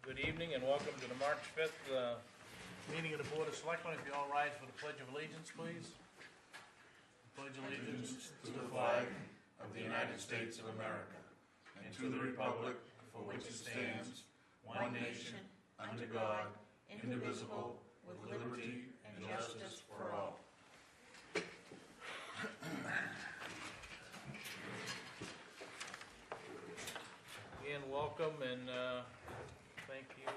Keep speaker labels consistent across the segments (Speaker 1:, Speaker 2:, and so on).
Speaker 1: Good evening and welcome to the March 5th meeting of the Board of Selectmen. If you all rise for the Pledge of Allegiance, please. Pledge allegiance
Speaker 2: to the flag of the United States of America and to the republic for which it stands, one nation, under God, indivisible, with liberty and justice for all.
Speaker 1: Again, welcome and thank you,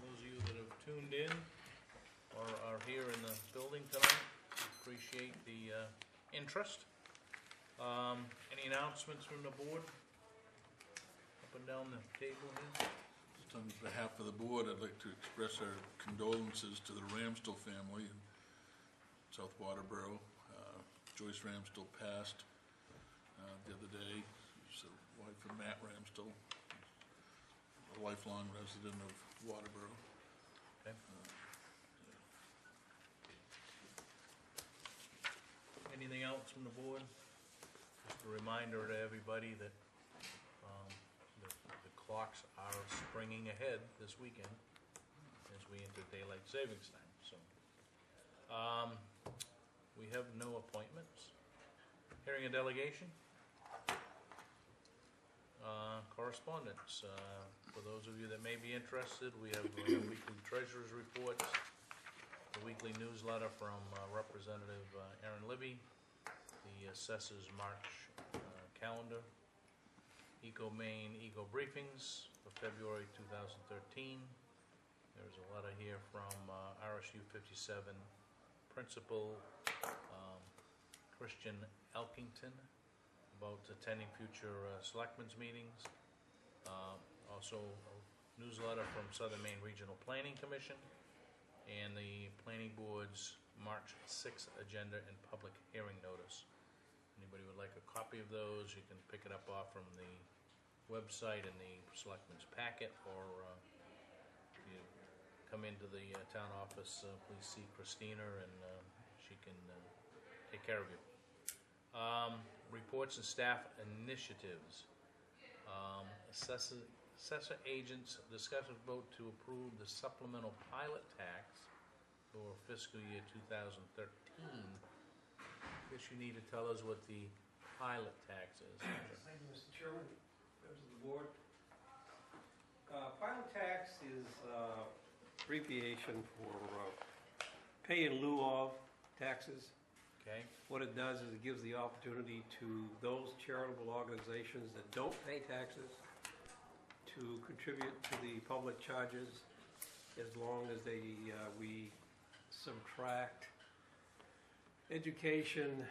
Speaker 1: those of you that have tuned in or are here in the building tonight. Appreciate the interest. Any announcements from the board? Up and down the table here.
Speaker 2: Just on behalf of the board, I'd like to express our condolences to the Ramsdell family in South Waterboro. Joyce Ramsdell passed the other day. She's the wife of Matt Ramsdell, a lifelong resident of Waterboro.
Speaker 1: Okay. Anything else from the board? Just a reminder to everybody that the clocks are springing ahead this weekend as we enter daylight savings time. So we have no appointments. Hearing a delegation. Correspondence. For those of you that may be interested, we have weekly treasurer's reports, the weekly newsletter from Representative Aaron Libby, the Assessors March calendar, Ecomaine ecoBriefings for February 2013. There's a letter here from RSU 57 Principal Christian Elkington about attending future Selectmen's meetings. Also a newsletter from Southern Maine Regional Planning Commission and the Planning Board's March 6th agenda and public hearing notice. Anybody would like a copy of those, you can pick it up off from the website in the Selectmen's packet, or if you come into the town office, please see Christina and she can take care of you. Reports and staff initiatives. Assessor Agents Discuss and vote to approve the Supplemental Pilot Tax for fiscal year 2013. I guess you need to tell us what the pilot tax is.
Speaker 3: Thank you, Mr. Chairman, members of the board. Pilot tax is abbreviation for pay in lieu of taxes.
Speaker 1: Okay.
Speaker 3: What it does is it gives the opportunity to those charitable organizations that don't pay taxes to contribute to the public charges, as long as we subtract education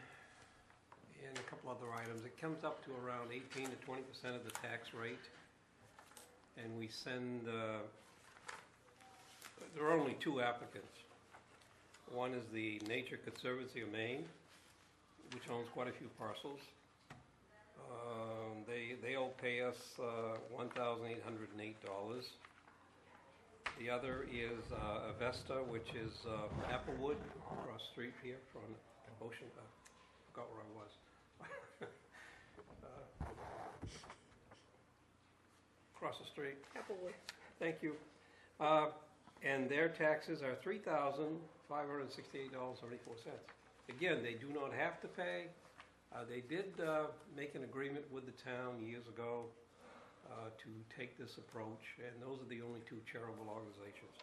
Speaker 3: and a couple other items. It comes up to around 18 to 20% of the tax rate, and we send. There are only two applicants. One is the Nature Conservancy of Maine, which owns quite a few parcels. They'll pay us $1,808. The other is Avesta, which is Applewood, across the street here from Ocean. I forgot where I was. Across the street. Applewood. Thank you. And their taxes are $3,568.74. Again, they do not have to pay. They did make an agreement with the town years ago to take this approach, and those are the only two charitable organizations.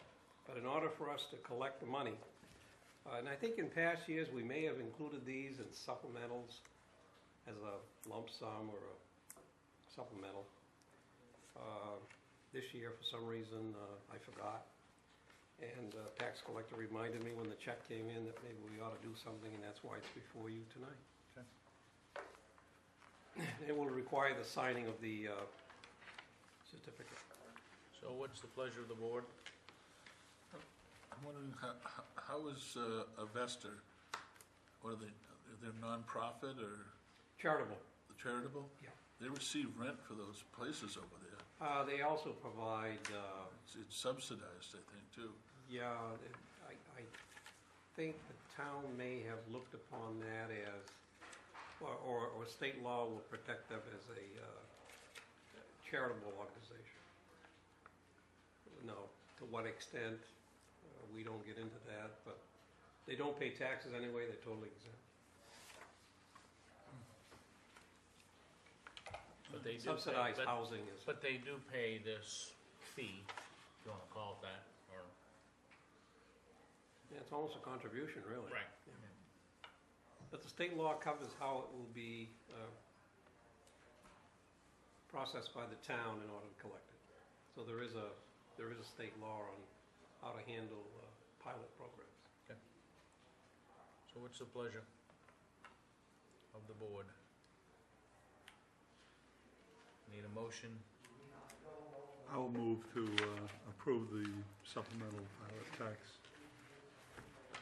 Speaker 3: But in order for us to collect the money, and I think in past years we may have included these in supplementals as a lump sum or a supplemental. This year, for some reason, I forgot. And tax collector reminded me when the check came in that maybe we ought to do something, and that's why it's before you tonight.
Speaker 1: Okay.
Speaker 3: It will require the signing of the certificate.
Speaker 1: So what's the pleasure of the board?
Speaker 2: I'm wondering how is Avesta? What are they? They're non-profit or
Speaker 3: Charitable.
Speaker 2: charitable?
Speaker 3: Yeah.
Speaker 2: They receive rent for those places over there.
Speaker 3: They also provide.
Speaker 2: It's subsidized, I think, too.
Speaker 3: Yeah, I think the town may have looked upon that as, or state law will protect them as a charitable organization. To what extent, we don't get into that, but they don't pay taxes anyway, they're totally exempt.
Speaker 1: But they do
Speaker 3: Subsidized
Speaker 1: pay,
Speaker 3: housing is,
Speaker 1: but they do pay this fee, if you wanna call it that, or.
Speaker 3: yeah, it's almost a contribution, really.
Speaker 1: Right.
Speaker 3: But the state law covers how it will be processed by the town in order to collect it. So there is a state law on how to handle pilot programs.
Speaker 1: So what's the pleasure of the board? Need a motion?
Speaker 4: I'll move to approve the supplemental pilot tax.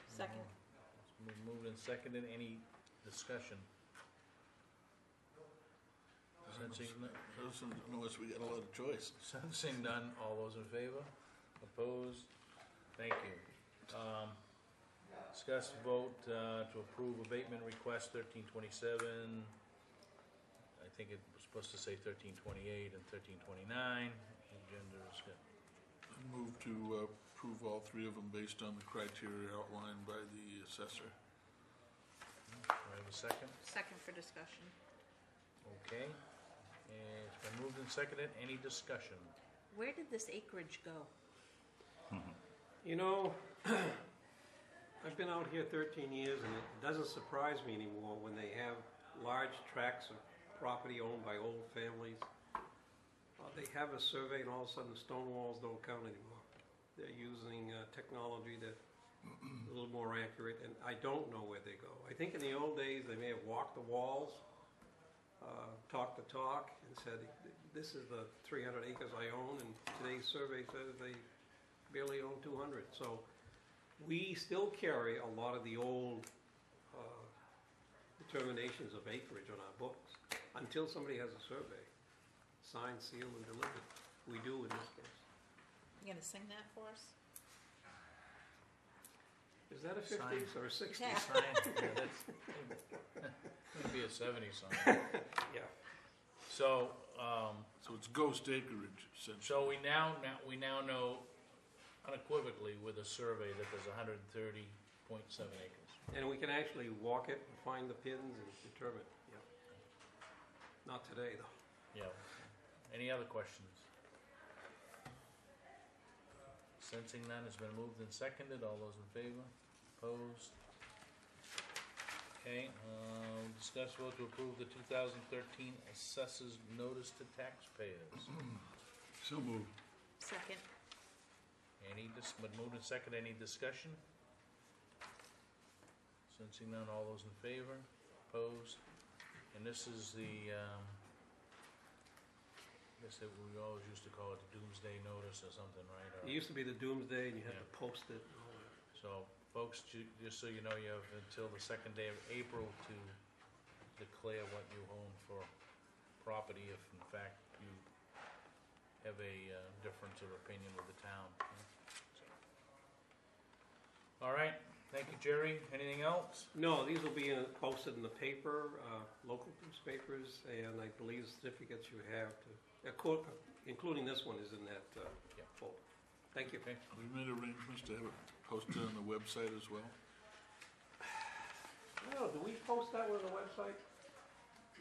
Speaker 5: Second.
Speaker 1: It's been moved and seconded. Any discussion?
Speaker 2: Unless we got a lot of choice.
Speaker 1: Sensing none, all those in favor? Opposed? Thank you. Discuss vote to approve abatement request 1327. I think it was supposed to say 1328 and 1329. Agenda is good.
Speaker 2: I move to approve all three of them based on the criteria outlined by the assessor.
Speaker 1: Do I have a second?
Speaker 5: Second for discussion.
Speaker 1: Okay. And it's been moved and seconded. Any discussion?
Speaker 5: Where did this acreage go?
Speaker 3: You know, I've been out here 13 years, and it doesn't surprise me anymore when they have large tracts of property owned by old families. They have a survey, and all of a sudden the stone walls don't count anymore. They're using technology that's a little more accurate, and I don't know where they go. I think in the old days they may have walked the walls, talked the talk, and said, this is the 300 acres I own, and today's survey says they barely own 200. So we still carry a lot of the old determinations of acreage on our books until somebody has a survey, signed, sealed, and delivered. We do in this case.
Speaker 5: You gonna sing that for us?
Speaker 3: Is that a 50s or a 60s?
Speaker 5: Yeah.
Speaker 1: Sign. Yeah, that's maybe a 70s sign.
Speaker 3: Yeah.
Speaker 1: So,
Speaker 2: So it's ghost acreage, essentially.
Speaker 1: so we now know unequivocally with a survey that there's 130.7 acres.
Speaker 3: And we can actually walk it and find the pins and determine, yeah. Not today, though.
Speaker 1: Yeah. Any other questions? Sensing none, has been moved and seconded. All those in favor? Opposed? Okay, discuss vote to approve the 2013 Assessors Notice to Taxpayers.
Speaker 2: So moved.
Speaker 5: Second.
Speaker 1: Been moved and seconded. Any discussion? Sensing none, all those in favor? Opposed? And this is the, I guess that we always used to call it the Doomsday Notice or something, right? Or-
Speaker 3: It used to be the doomsday, and you had
Speaker 1: Yeah.
Speaker 3: to post it and all that.
Speaker 1: So, folks, just so you know, you have until the second day of April to declare what you own for property if in fact you have a difference of opinion with the town. So. All right, thank you, Jerry. Anything else?
Speaker 3: No, these will be posted in the paper, local newspapers, and I believe the certificates you have to, including this one is in that
Speaker 1: Yeah.
Speaker 3: folder. Thank you.
Speaker 1: Okay.
Speaker 2: We made arrangements to have it posted on the website as well.
Speaker 3: Oh, do we post that one on the website?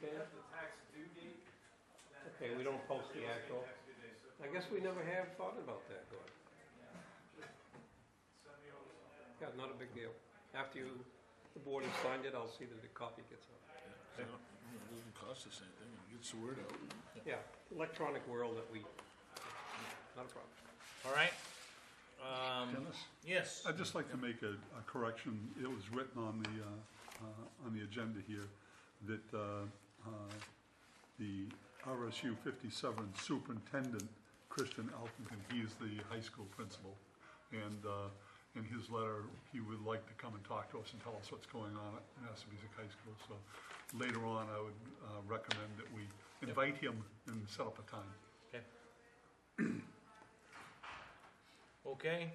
Speaker 3: Dan?
Speaker 6: The tax due date.
Speaker 3: Okay, we don't post the actual. I guess we never have thought about that, Gordon. Yeah, not a big deal. After the board has signed it, I'll see that the copy gets out.
Speaker 2: So, it doesn't cost us anything, it gets the word out.
Speaker 3: Yeah, electronic world that we, not a problem.
Speaker 1: All right.
Speaker 4: Dennis,
Speaker 1: Yes.
Speaker 4: I'd just like to make a correction. It was written on the agenda here that the RSU 57 Superintendent Christian Elkington, he's the high school principal, and in his letter, he would like to come and talk to us and tell us what's going on at Massapequa High School. So later on, I would recommend that we invite him and set up a time.
Speaker 1: Okay. Okay.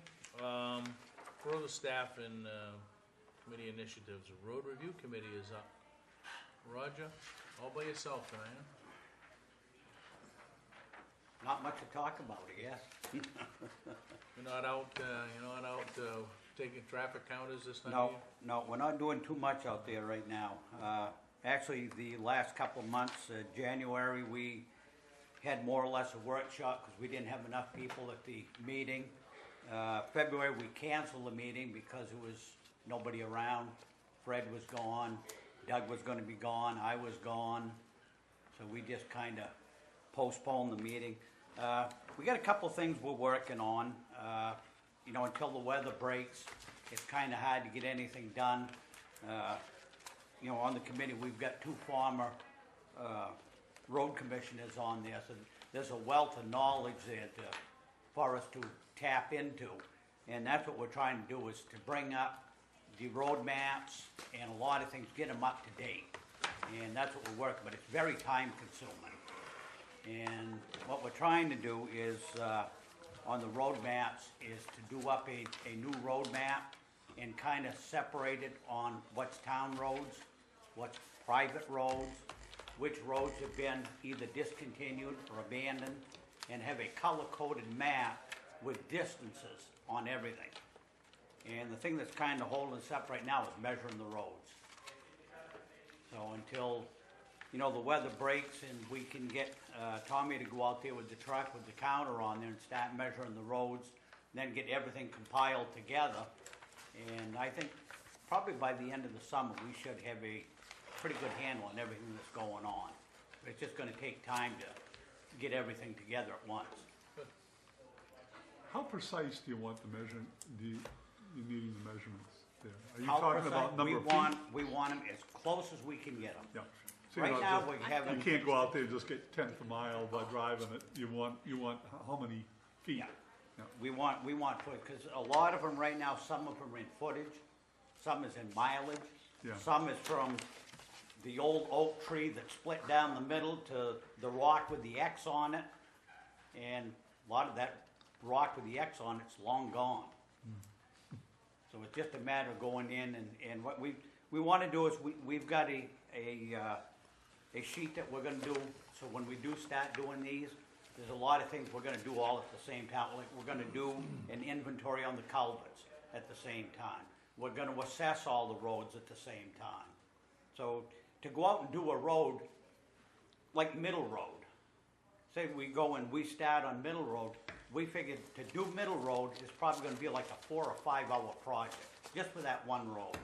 Speaker 1: Further staff and committee initiatives. The Road Review Committee is up. Roger, all by yourself tonight, huh?
Speaker 7: Not much to talk about, I guess.
Speaker 1: Been you're not out taking traffic counters this time of
Speaker 6: No,
Speaker 1: year?
Speaker 6: no, we're not doing too much out there right now. Actually, the last couple of months, January, we had more or less a workshop because we didn't have enough people at the meeting. February, we canceled the meeting because there was nobody around. Fred was gone, Doug was gonna be gone, I was gone, so we just kinda postponed the meeting. We got a couple things we're working on. You know, until the weather breaks, it's kinda hard to get anything done. You know, on the committee, we've got two former road commissioners on there, so there's a wealth of knowledge there for us to tap into. And that's what we're trying to do, is to bring up the road maps and a lot of things, get them up to date. And that's what we're working, but it's very time consuming. And what we're trying to do is, on the road maps, is to do up a new road map and kind of separate it on what's town roads, what's private roads, which roads have been either discontinued or abandoned, and have a color-coded map with distances on everything. And the thing that's kind of holding us up right now is measuring the roads. So until, you know, the weather breaks and we can get Tommy to go out there with the truck with the counter on there and start measuring the roads, then get everything compiled together. And I think probably by the end of the summer, we should have a pretty good handle on everything that's going on. But it's just gonna take time to get everything together at once.
Speaker 4: How precise do you want the measure, you needing the measurements there? Are you
Speaker 6: How
Speaker 4: talking
Speaker 6: precise?
Speaker 4: about number of feet?
Speaker 6: We want them as close as we can get them.
Speaker 4: Yeah. So you're
Speaker 6: Right
Speaker 4: not
Speaker 6: now,
Speaker 4: just-
Speaker 6: we haven't.
Speaker 4: You can't go out there and just get tenth of a mile by driving it. You want how many feet?
Speaker 6: Yeah.
Speaker 4: Yeah.
Speaker 6: We want foot, because a lot of them right now, some of them are in footage, some is in mileage,
Speaker 4: Yeah.
Speaker 6: some is from the old oak tree that split down the middle to the rock with the X on it, and a lot of that rock with the X on it's long gone. So it's just a matter of going in and what we want to do is we've got a sheet that we're going to do, so when we do start doing these, there's a lot of things we're going to do all at the same time. Like we're going to do an inventory on the culverts at the same time. We're going to assess all the roads at the same time. So to go out and do a road, like Middle Road, say we go and we start on Middle Road, we figured to do Middle Road is probably going to be like a 4 or 5 hour project, just for that one road.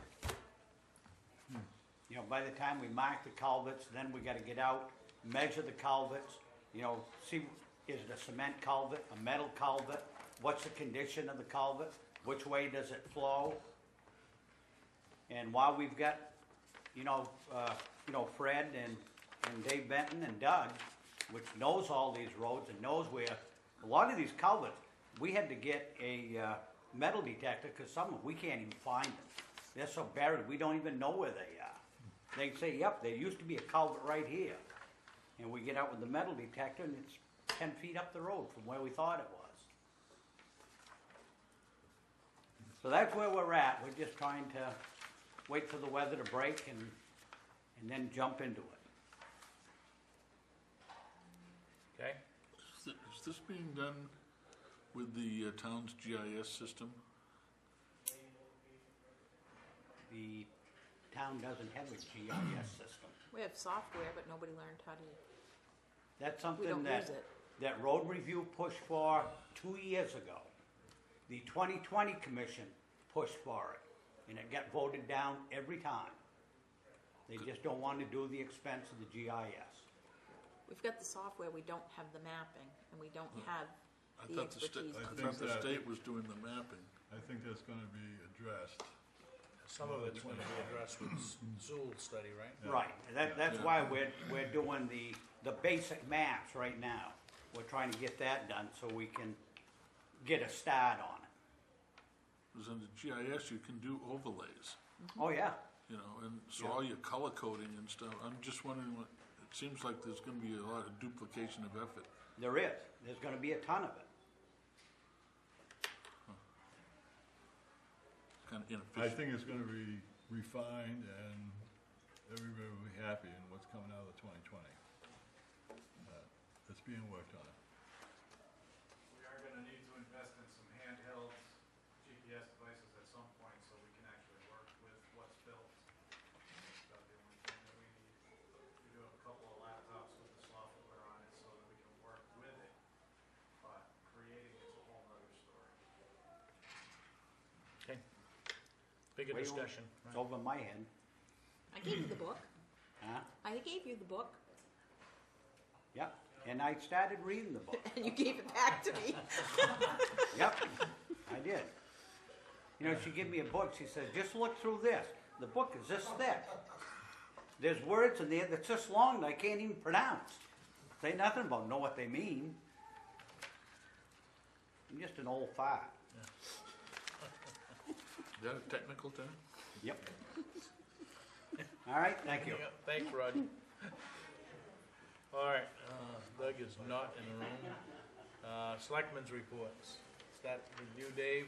Speaker 6: You know, by the time we mark the culverts, then we got to get out, measure the culverts, you know, see, is it a cement culvert, a metal culvert? What's the condition of the culvert? Which way does it flow? And while we've got, Fred and Dave Benton and Doug, which knows all these roads and knows where, a lot of these culverts, we had to get a metal detector because some of them, we can't even find them. They're so buried, we don't even know where they are. They say, yep, there used to be a culvert right here. And we get out with the metal detector and it's 10 feet up the road from where we thought it was. So that's where we're at. We're just trying to wait for the weather to break and then jump into it.
Speaker 1: Okay,
Speaker 2: Is this being done with the town's GIS system?
Speaker 6: The town doesn't have a GIS system.
Speaker 5: We have software, but nobody learned how to,
Speaker 6: That's
Speaker 5: we
Speaker 6: something
Speaker 5: don't use it.
Speaker 6: that road review pushed for 2 years ago. The 2020 commission pushed for it, and it got voted down every time. They just don't want to do the expense of the GIS.
Speaker 5: We've got the software, we don't have the mapping, and we don't have
Speaker 2: I
Speaker 5: the
Speaker 2: thought the
Speaker 5: expertise.
Speaker 2: state, I
Speaker 5: to
Speaker 2: thought
Speaker 5: do
Speaker 2: the
Speaker 5: it.
Speaker 2: state was doing the mapping.
Speaker 7: I think that's gonna be addressed.
Speaker 1: some of it's going to be addressed with Zool study, right?
Speaker 6: Right, that's
Speaker 2: Yeah.
Speaker 6: why we're doing the basic maps right now. We're trying to get that done so we can get a start on it.
Speaker 2: Because in the GIS, you can do overlays,
Speaker 6: Oh, yeah.
Speaker 2: and so
Speaker 6: Yeah.
Speaker 2: all your color coding and stuff. I'm just wondering it seems like there's gonna be a lot of duplication of effort.
Speaker 6: There is. There's gonna be a ton of it.
Speaker 2: It's kind of
Speaker 7: I
Speaker 2: inefficient.
Speaker 7: think it's gonna be refined and everybody will be happy in what's coming out of 2020. It's being worked on.
Speaker 8: We are gonna need to invest in some handheld
Speaker 1: Bigger
Speaker 6: Way
Speaker 1: discussion.
Speaker 6: It's over my head.
Speaker 5: I gave you the book.
Speaker 6: Huh?
Speaker 5: I gave you the book,
Speaker 6: Yep. And I started reading the book.
Speaker 5: and you gave it back to me.
Speaker 6: Yep, I did. You know, she gave me a book. She said, just look through this. The book is this thick. There's words in there that's this long that I can't even pronounce. Say nothing about know what they mean. I'm just an old fart.
Speaker 2: Is that a technical term?
Speaker 6: Yep. All right, thank you.
Speaker 1: Yeah, thanks, Roger. All right, Doug is not in the room. Selectmen's reports. Start with you, Dave.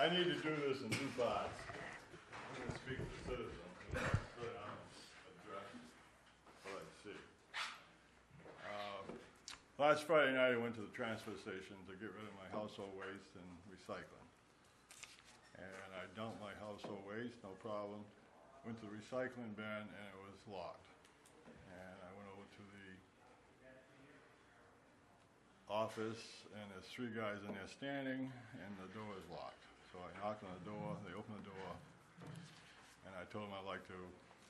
Speaker 7: I need to do this in two parts. I'm gonna speak to citizens, and then I'm gonna address what I see. Last Friday night, I went to the transfer station to get rid of my household waste and recycling. And I dumped my household waste, no problem. Went to the recycling bin and it was locked. And I went over to the office and there's three guys in there standing and the door is locked. So I knocked on the door, they opened the door, and I told them I'd like to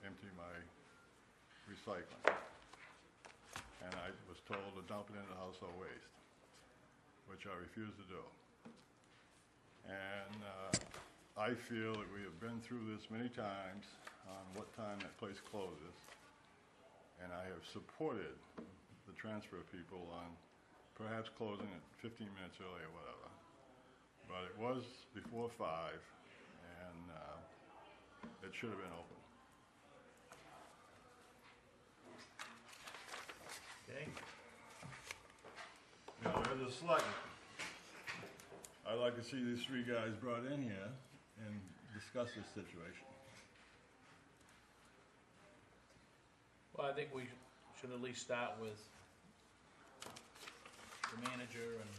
Speaker 7: empty my recycling. And I was told to dump it into household waste, which I refused to do. And I feel that we have been through this many times on what time that place closes. And I have supported the transfer people on perhaps closing it 15 minutes early or whatever. But it was before 5 and it should have been open.
Speaker 1: Okay.
Speaker 7: Now, as a selectman, I'd like to see these three guys brought in here and discuss this situation.
Speaker 1: Well, I think we should at least start with the manager and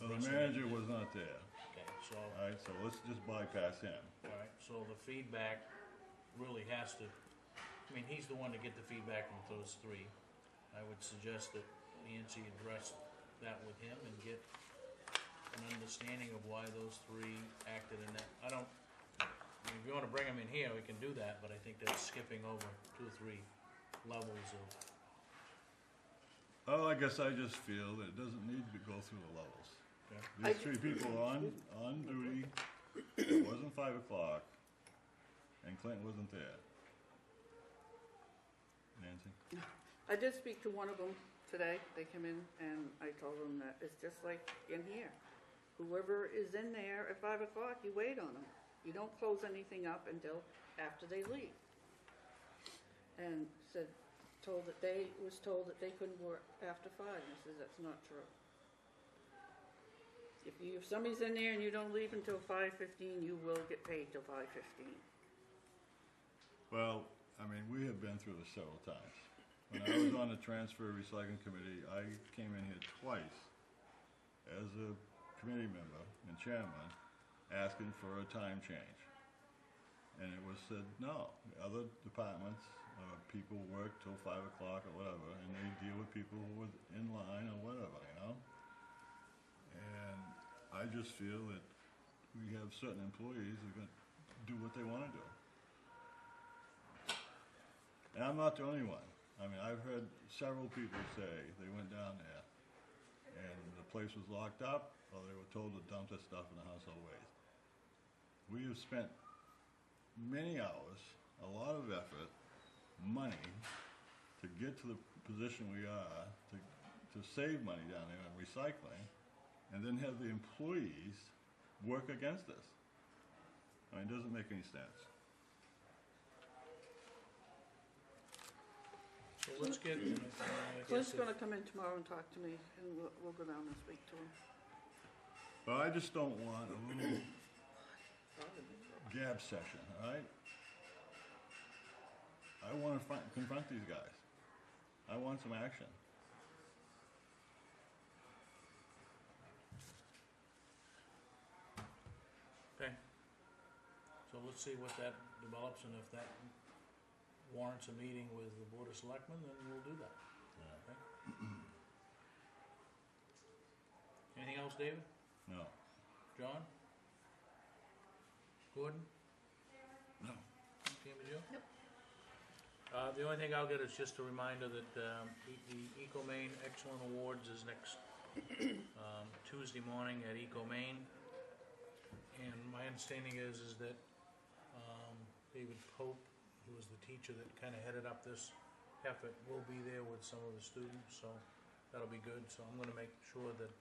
Speaker 7: Well, the
Speaker 1: rest of
Speaker 7: manager was not there.
Speaker 1: Okay, so,
Speaker 7: All right, so let's just bypass him.
Speaker 1: all right, so the feedback really has to, I mean, he's the one to get the feedback from those three. I would suggest that Nancy address that with him and get an understanding of why those three acted in that. I mean, if you wanna bring them in here, we can do that, but I think that's skipping over 2 or 3 levels of,
Speaker 7: Oh, I guess I just feel that it doesn't need to go through the levels.
Speaker 1: okay?
Speaker 7: These three people on duty, it wasn't 5 o'clock, and Clint wasn't there. Nancy?
Speaker 8: I did speak to one of them today. They came in and I told them that it's just like in here. Whoever is in there at 5 o'clock, you wait on them. You don't close anything up until after they leave. And was told that they couldn't work after 5. And I said, that's not true. If somebody's in there and you don't leave until 5:15, you will get paid till 5:15.
Speaker 7: Well, I mean, we have been through this several times. When I was on the transfer recycling committee, I came in here twice as a committee member and chairman asking for a time change. And it was said, no, other departments, people work till 5 o'clock or whatever, and they deal with people who are in line or whatever, you know? And I just feel that we have certain employees who are going to do what they want to do. And I'm not the only one. I mean, I've heard several people say they went down there and the place was locked up or they were told to dump their stuff in the household waste. We have spent many hours, a lot of effort, money to get to the position we are, to save money down there on recycling, and then have the employees work against us. I mean, it doesn't make any sense.
Speaker 1: So let's get,
Speaker 8: Clint's gonna come in tomorrow and talk to me, and we'll go down and speak to him.
Speaker 7: But I just don't want a little gab session, all right? I want to confront these guys. I want some action.
Speaker 1: okay. So let's see what that develops, and if that warrants a meeting with the Board of Selectmen, then we'll do that. Okay? Anything else, David?
Speaker 7: No.
Speaker 1: John? Gordon?
Speaker 2: No.
Speaker 1: Same as you?
Speaker 5: Nope.
Speaker 1: The only thing I'll get is just a reminder that the Ecomaine Excellent Awards is next Tuesday morning at Ecomaine. And my understanding is that David Pope, who was the teacher that kind of headed up this effort, will be there with some of the students, so that'll be good. So I'm going to make sure that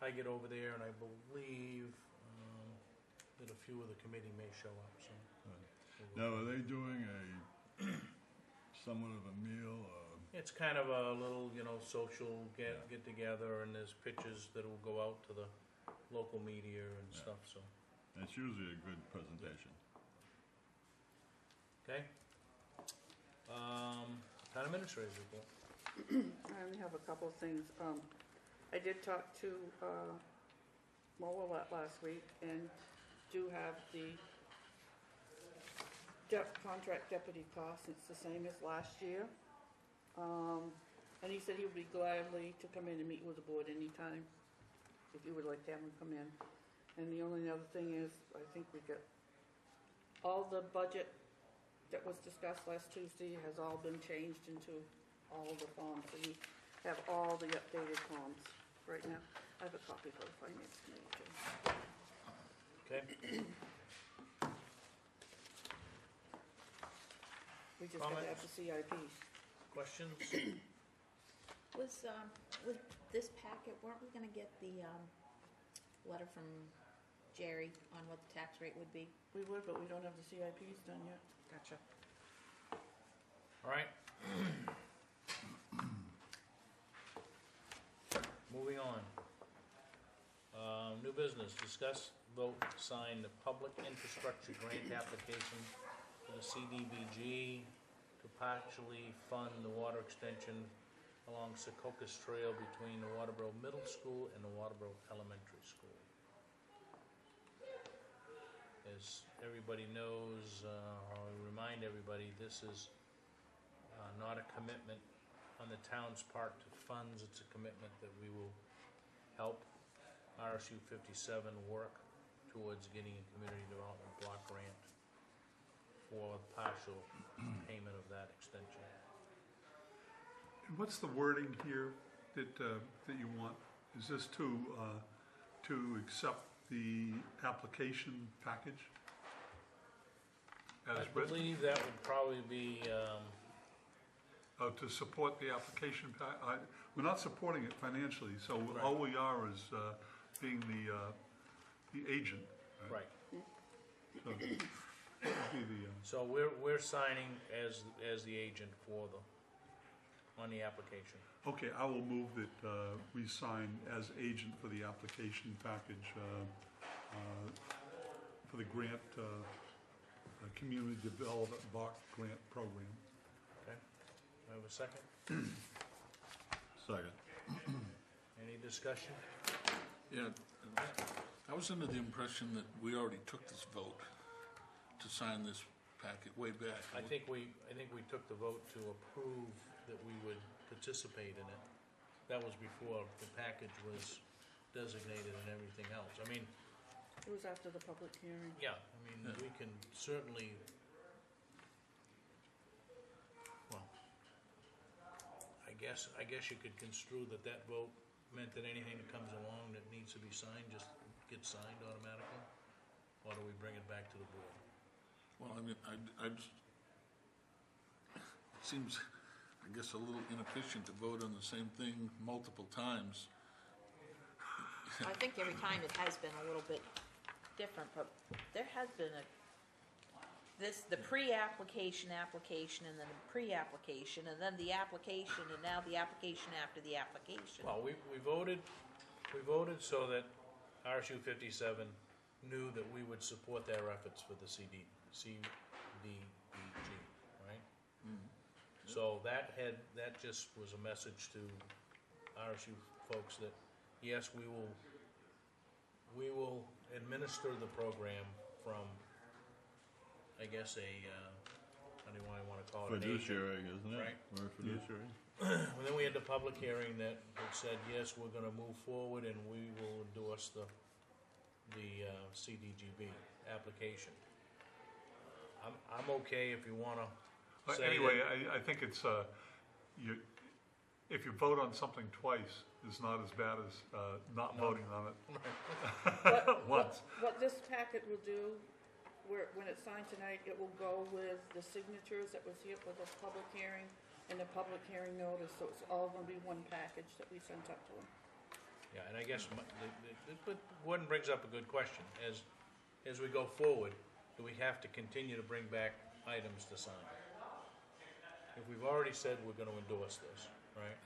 Speaker 1: I get over there, and I believe that a few of the committee may show up. So.
Speaker 7: Now, are they doing a somewhat of a meal?
Speaker 1: It's kind of a little, social get together, and there's pictures that will go out to the local media and stuff. So.
Speaker 7: It's usually a good presentation.
Speaker 1: Okay. Town administrator's report.
Speaker 8: I only have a couple of things. I did talk to Moa last week and do have the contract deputy cost. It's the same as last year. And he said he would be gladly to come in and meet with the board anytime if you would like to have him come in. And the only other thing is, I think we got all the budget that was discussed last Tuesday has all been changed into all the forms. So you have all the updated forms right now. I have a copy for the finance committee too.
Speaker 1: Okay.
Speaker 8: We just got to have the CIPs.
Speaker 1: Questions?
Speaker 5: Was, with this packet, weren't we gonna get the, letter from Jerry on what the tax rate would be?
Speaker 8: We would, but we don't have the CIPs done yet.
Speaker 5: Gotcha.
Speaker 1: All right. Moving on. New business, discuss, vote, sign the public infrastructure grant application for the CDBG to partially fund the water extension along Secocas Trail between the Waterboro Middle School and the Waterboro Elementary School. As everybody knows, I'll remind everybody, this is not a commitment on the town's part to funds. It's a commitment that we will help RSU 57 work towards getting a community development block grant for partial payment of that extension.
Speaker 4: And what's the wording here that you want? Is this to accept the application package as
Speaker 1: I
Speaker 4: written?
Speaker 1: believe that would probably be,
Speaker 4: To support the application we're not supporting it financially, so
Speaker 1: Right.
Speaker 4: all we are is being the agent.
Speaker 1: right.
Speaker 4: So that would be the,
Speaker 1: So we're signing as the agent on the application.
Speaker 4: okay, I will move that we sign as agent for the application package for the grant, Community Development Block Grant Program.
Speaker 1: Okay. Do I have a second?
Speaker 7: Second.
Speaker 1: Any discussion?
Speaker 2: Yeah, I was under the impression that we already took this vote to sign this packet way back.
Speaker 1: I think we took the vote to approve that we would participate in it. That was before the package was designated and everything else. I mean,
Speaker 8: It was after the public hearing.
Speaker 1: yeah, we can certainly, well, I guess you could construe that vote meant that anything that comes along that needs to be signed just gets signed automatically? Or do we bring it back to the board?
Speaker 2: Well, I mean, I just, it seems, I guess, a little inefficient to vote on the same thing multiple times.
Speaker 5: I think every time it has been a little bit different, but there has been the pre-application, application, and then the pre-application, and then the application, and now the application after the application.
Speaker 1: Well, we voted so that RSU 57 knew that we would support their efforts for the CDBG, right? So that just was a message to RSU folks that, yes, we will administer the program from, I guess, how do you want to call it? An agent,
Speaker 7: Fiduciary, isn't it?
Speaker 1: right?
Speaker 7: Or a fiduciary?
Speaker 1: then we had the public hearing that said, yes, we're gonna move forward and we will endorse the CDGB application. I'm okay if you wanna
Speaker 4: But
Speaker 1: say
Speaker 4: anyway,
Speaker 1: that.
Speaker 4: I think it's, if you vote on something twice, it's not as bad as not
Speaker 1: No.
Speaker 4: voting on it
Speaker 8: What
Speaker 4: once.
Speaker 8: this packet will do, when it's signed tonight, it will go with the signatures that was here for the public hearing and the public hearing notice, so it's all gonna be one package that we sent up to them.
Speaker 1: Yeah, and I guess, but Gordon brings up a good question. As we go forward, do we have to continue to bring back items to sign? If we've already said we're gonna endorse this, right?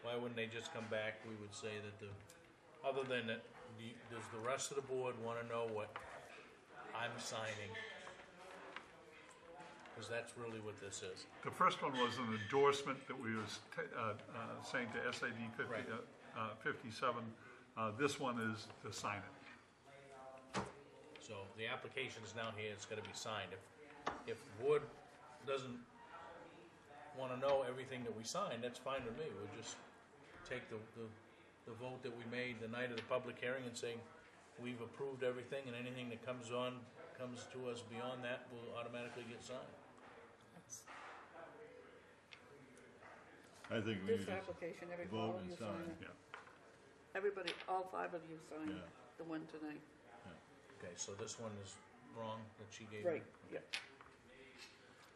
Speaker 1: Why wouldn't they just come back? We would say that other than that, does the rest of the board wanna know what I'm signing? Because that's really what this is.
Speaker 4: The first one was an endorsement that we was saying to SAD 50,
Speaker 1: Right.
Speaker 4: 57. This one is to sign it.
Speaker 1: So the application is now here, it's gotta be signed. If the board doesn't wanna know everything that we sign, that's fine with me. We'll just take the vote that we made the night of the public hearing and say, we've approved everything, and anything that comes to us beyond that will automatically get signed.
Speaker 7: I think we
Speaker 8: This
Speaker 7: need to
Speaker 8: application,
Speaker 7: vote
Speaker 8: all of
Speaker 7: and
Speaker 8: you sign
Speaker 7: sign.
Speaker 8: it.
Speaker 4: Yeah.
Speaker 8: Everybody, all 5 of you sign
Speaker 7: Yeah.
Speaker 8: the one tonight.
Speaker 1: Okay, so this one is wrong that she gave me?
Speaker 8: Right, yeah.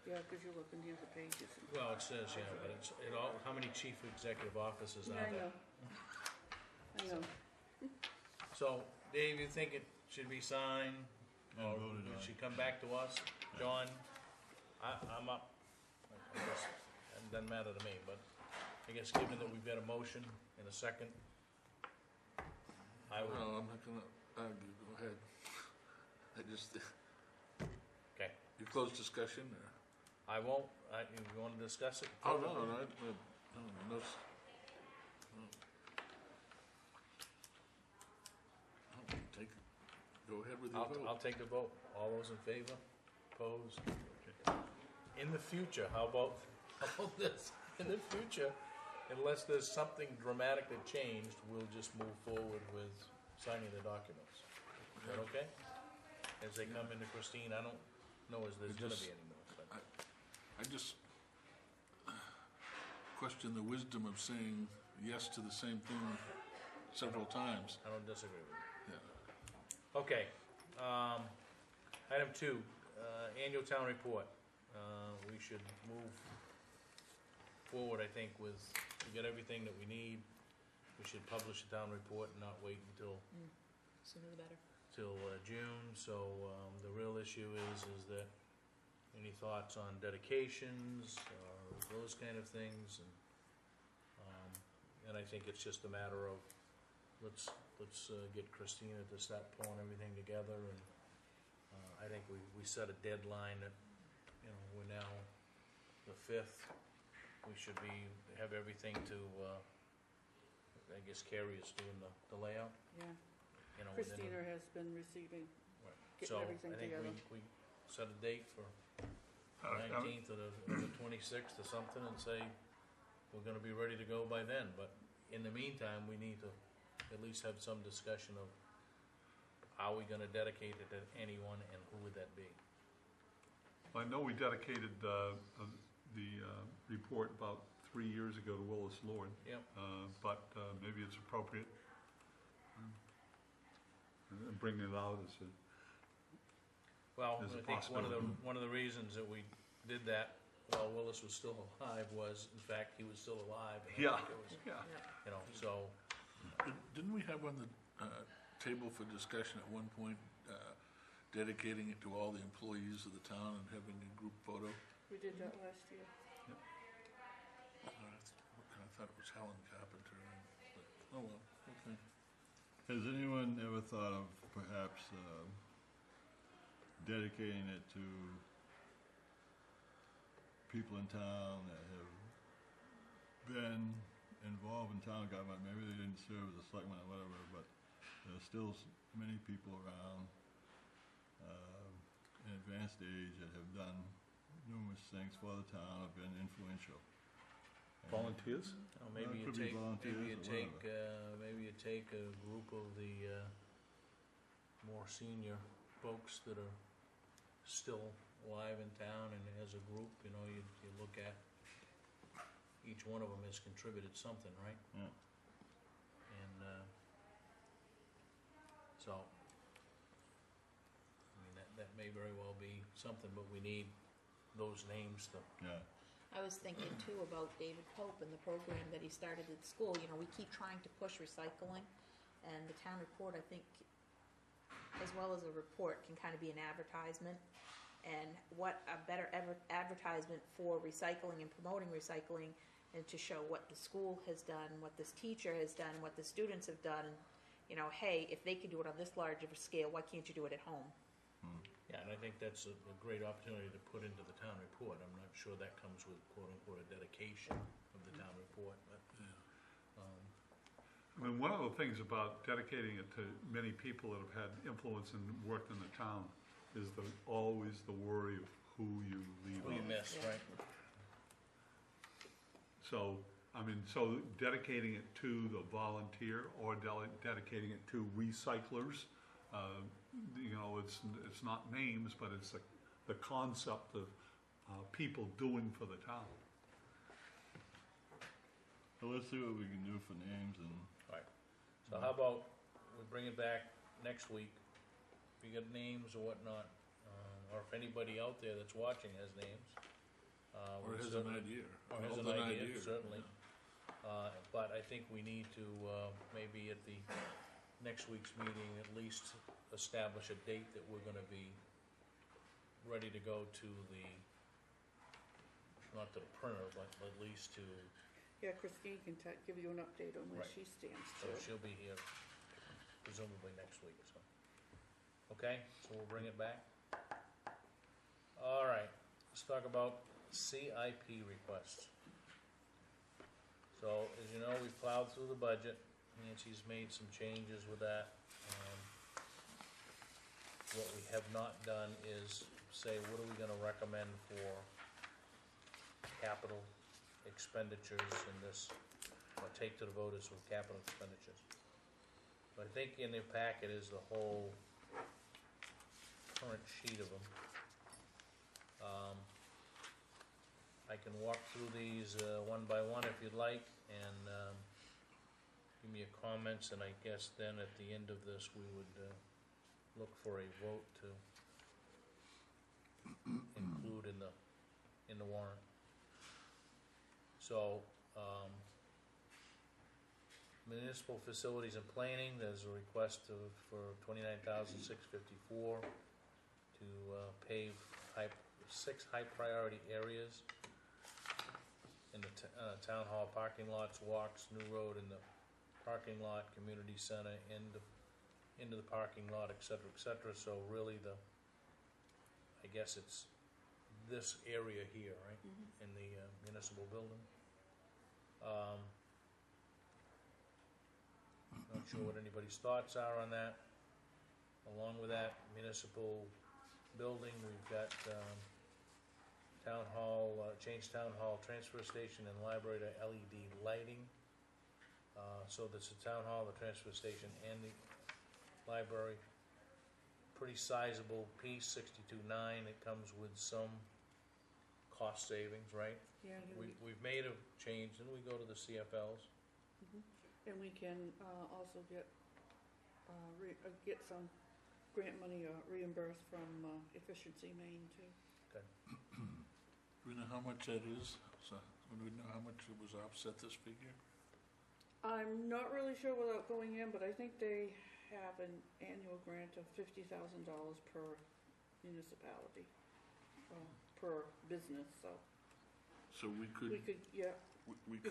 Speaker 8: Yeah, because you're looking the other pages.
Speaker 1: Well, it says, yeah, but how many chief executive officers
Speaker 8: Yeah,
Speaker 1: are
Speaker 8: I
Speaker 1: there?
Speaker 8: know. I know.
Speaker 1: So, Dave, you think it should be signed?
Speaker 7: And
Speaker 1: Or
Speaker 7: voted on.
Speaker 1: it should come back to us? John, I'm up. I guess, it doesn't matter to me, but I guess given that we've got a motion in a second, I would,
Speaker 2: No, I'm not gonna argue, go ahead. I just,
Speaker 1: okay,
Speaker 2: you close discussion, or?
Speaker 1: I won't, you wanna discuss it?
Speaker 2: Oh, no, no, no, take, go ahead with your
Speaker 1: I'll
Speaker 2: vote.
Speaker 1: take the vote. All those in favor? Opposed? In the future, how about this? In the future, unless there's something dramatic that changed, we'll just move forward with signing the documents. Is that okay? As they come into Christine, I don't know as there's gonna be any more, but
Speaker 2: I just question the wisdom of saying yes to the same thing several times.
Speaker 1: I don't disagree with you.
Speaker 2: Yeah.
Speaker 1: Okay, item 2, annual town report. We should move forward, I think, we get everything that we need. We should publish the town report and not wait until
Speaker 5: Sooner the better.
Speaker 1: June. So, the real issue is that any thoughts on dedications, those kind of things, and I think it's just a matter of, let's get Christina to start pulling everything together, and I think we set a deadline that, we're now the 5th. We should have everything to, I guess Carrie is doing the layout,
Speaker 8: Yeah.
Speaker 1: within
Speaker 8: Christina has been receiving,
Speaker 1: Right.
Speaker 8: getting
Speaker 1: So
Speaker 8: everything
Speaker 1: I think
Speaker 8: together.
Speaker 1: we set a date for
Speaker 4: Uh,
Speaker 1: 19th or the 26th or something and say, we're gonna be ready to go by then, but in the meantime, we need to at least have some discussion of how we gonna dedicate it to anyone and who would that be?
Speaker 4: I know we dedicated the report about 3 years ago to Willis Lord.
Speaker 1: Yep.
Speaker 4: But maybe it's appropriate and bringing it out as a,
Speaker 1: Well,
Speaker 4: There's a
Speaker 1: I think
Speaker 4: possibility.
Speaker 1: one of the reasons that we did that while Willis was still alive was, in fact, he was still alive. And I
Speaker 4: yeah,
Speaker 1: think it was,
Speaker 4: yeah.
Speaker 1: so,
Speaker 2: Didn't we have on the table for discussion at one point, dedicating it to all the employees of the town and having a group photo?
Speaker 8: We did that last year.
Speaker 2: I thought it was Helen Carpenter, but, oh well, okay.
Speaker 7: Has anyone ever thought of perhaps dedicating it to people in town that have been involved in town government? Maybe they didn't serve as a selectman or whatever, but there's still many people around in advanced age that have done numerous things for the town, have been influential.
Speaker 4: Volunteers?
Speaker 1: Maybe you
Speaker 7: Could be
Speaker 1: take,
Speaker 7: volunteers
Speaker 1: maybe you
Speaker 7: or
Speaker 1: take,
Speaker 7: whatever.
Speaker 1: maybe you take a group of the more senior folks that are still alive in town, and as a group, you know, you look at, each one of them has contributed something, right?
Speaker 7: Yeah.
Speaker 1: And, so, I mean, that may very well be something, but we need those names to,
Speaker 7: Yeah.
Speaker 5: I was thinking too about David Pope and the program that he started at school. You know, we keep trying to push recycling, and the town report, I think, as well as a report, can kind of be an advertisement. And what a better advertisement for recycling and promoting recycling, and to show what the school has done, what this teacher has done, what the students have done. You know, hey, if they can do it on this large of a scale, why can't you do it at home?
Speaker 1: yeah, and I think that's a great opportunity to put into the town report. I'm not sure that comes with quote-unquote a dedication of the town report, but,
Speaker 4: I mean, one of the things about dedicating it to many people that have had influence and worked in the town is always the worry of who you leave
Speaker 1: who you
Speaker 4: out.
Speaker 1: miss,
Speaker 5: Yeah.
Speaker 1: right?
Speaker 4: So, I mean, so dedicating it to the volunteer or dedicating it to recyclers, you know, it's not names, but it's the concept of people doing for the town.
Speaker 7: So let's see what we can do for names and,
Speaker 1: So how about we bring it back next week, if you got names or whatnot, or if anybody out there that's watching has names.
Speaker 2: Or
Speaker 1: we
Speaker 2: has an
Speaker 1: certainly-
Speaker 2: idea.
Speaker 1: Or has an idea, certainly. But I think we need to, maybe at the next week's meeting, at least establish a date that we're gonna be ready to go to the, not to the printer, but at least to,
Speaker 8: Yeah, Christine can give you an update on where
Speaker 1: Right.
Speaker 8: she stands
Speaker 1: so
Speaker 8: too.
Speaker 1: she'll be here presumably next week, so. Okay, so we'll bring it back. All right, let's talk about CIP requests. So, as you know, we plowed through the budget. Nancy's made some changes with that. What we have not done is say, what are we gonna recommend for capital expenditures in this, or take to the voters with capital expenditures. So I think in the packet is the whole current sheet of them. I can walk through these one by one if you'd like, and give me your comments, and I guess then at the end of this, we would look for a vote to include in the warrant. So, municipal facilities and planning, there's a request for $29,654 to pave 6 high-priority areas in the town hall parking lots, walks, new road in the parking lot, community center, into the parking lot, et cetera, so really I guess it's this area here, right, in the municipal building. Not sure what anybody's thoughts are on that. Along with that municipal building, we've got town hall, change town hall, transfer station, and library to LED lighting. So that's the town hall, the transfer station, and the library. Pretty sizable piece, $62,900. It comes with some cost savings, right?
Speaker 8: Yeah,
Speaker 1: We've made a change, and we go to the CFLs.
Speaker 8: and we can also get some grant money reimbursed from Efficiency Maine too.
Speaker 2: Do we know how much that is? So, do we know how much it was offset this figure?
Speaker 8: I'm not really sure without going in, but I think they have an annual grant of $50,000 per municipality, per business, so
Speaker 2: So we could, we
Speaker 8: could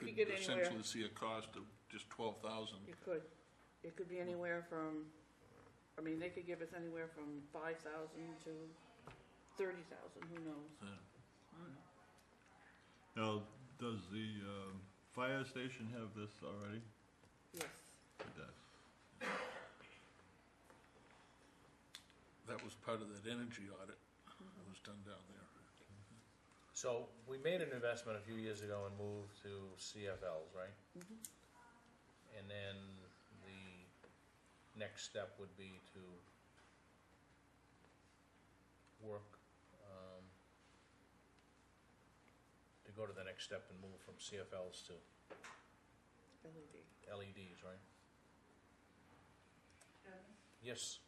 Speaker 2: could
Speaker 8: get anywhere.
Speaker 2: essentially see a cost of just 12,000.
Speaker 8: you could. It could be anywhere from, I mean, they could give us anywhere from 5,000 to 30,000, who knows?
Speaker 2: Yeah.
Speaker 7: now, does the fire station have this already?
Speaker 8: Yes.
Speaker 7: It does.
Speaker 2: That was part of that energy audit that was done down there.
Speaker 1: So, we made an investment a few years ago and moved to CFLs, right?
Speaker 8: Mhm.
Speaker 1: And then the next step would be to work, to go to the next step and move from CFLs to
Speaker 8: LED.
Speaker 1: LEDs, right?
Speaker 9: Dennis,
Speaker 1: Yes,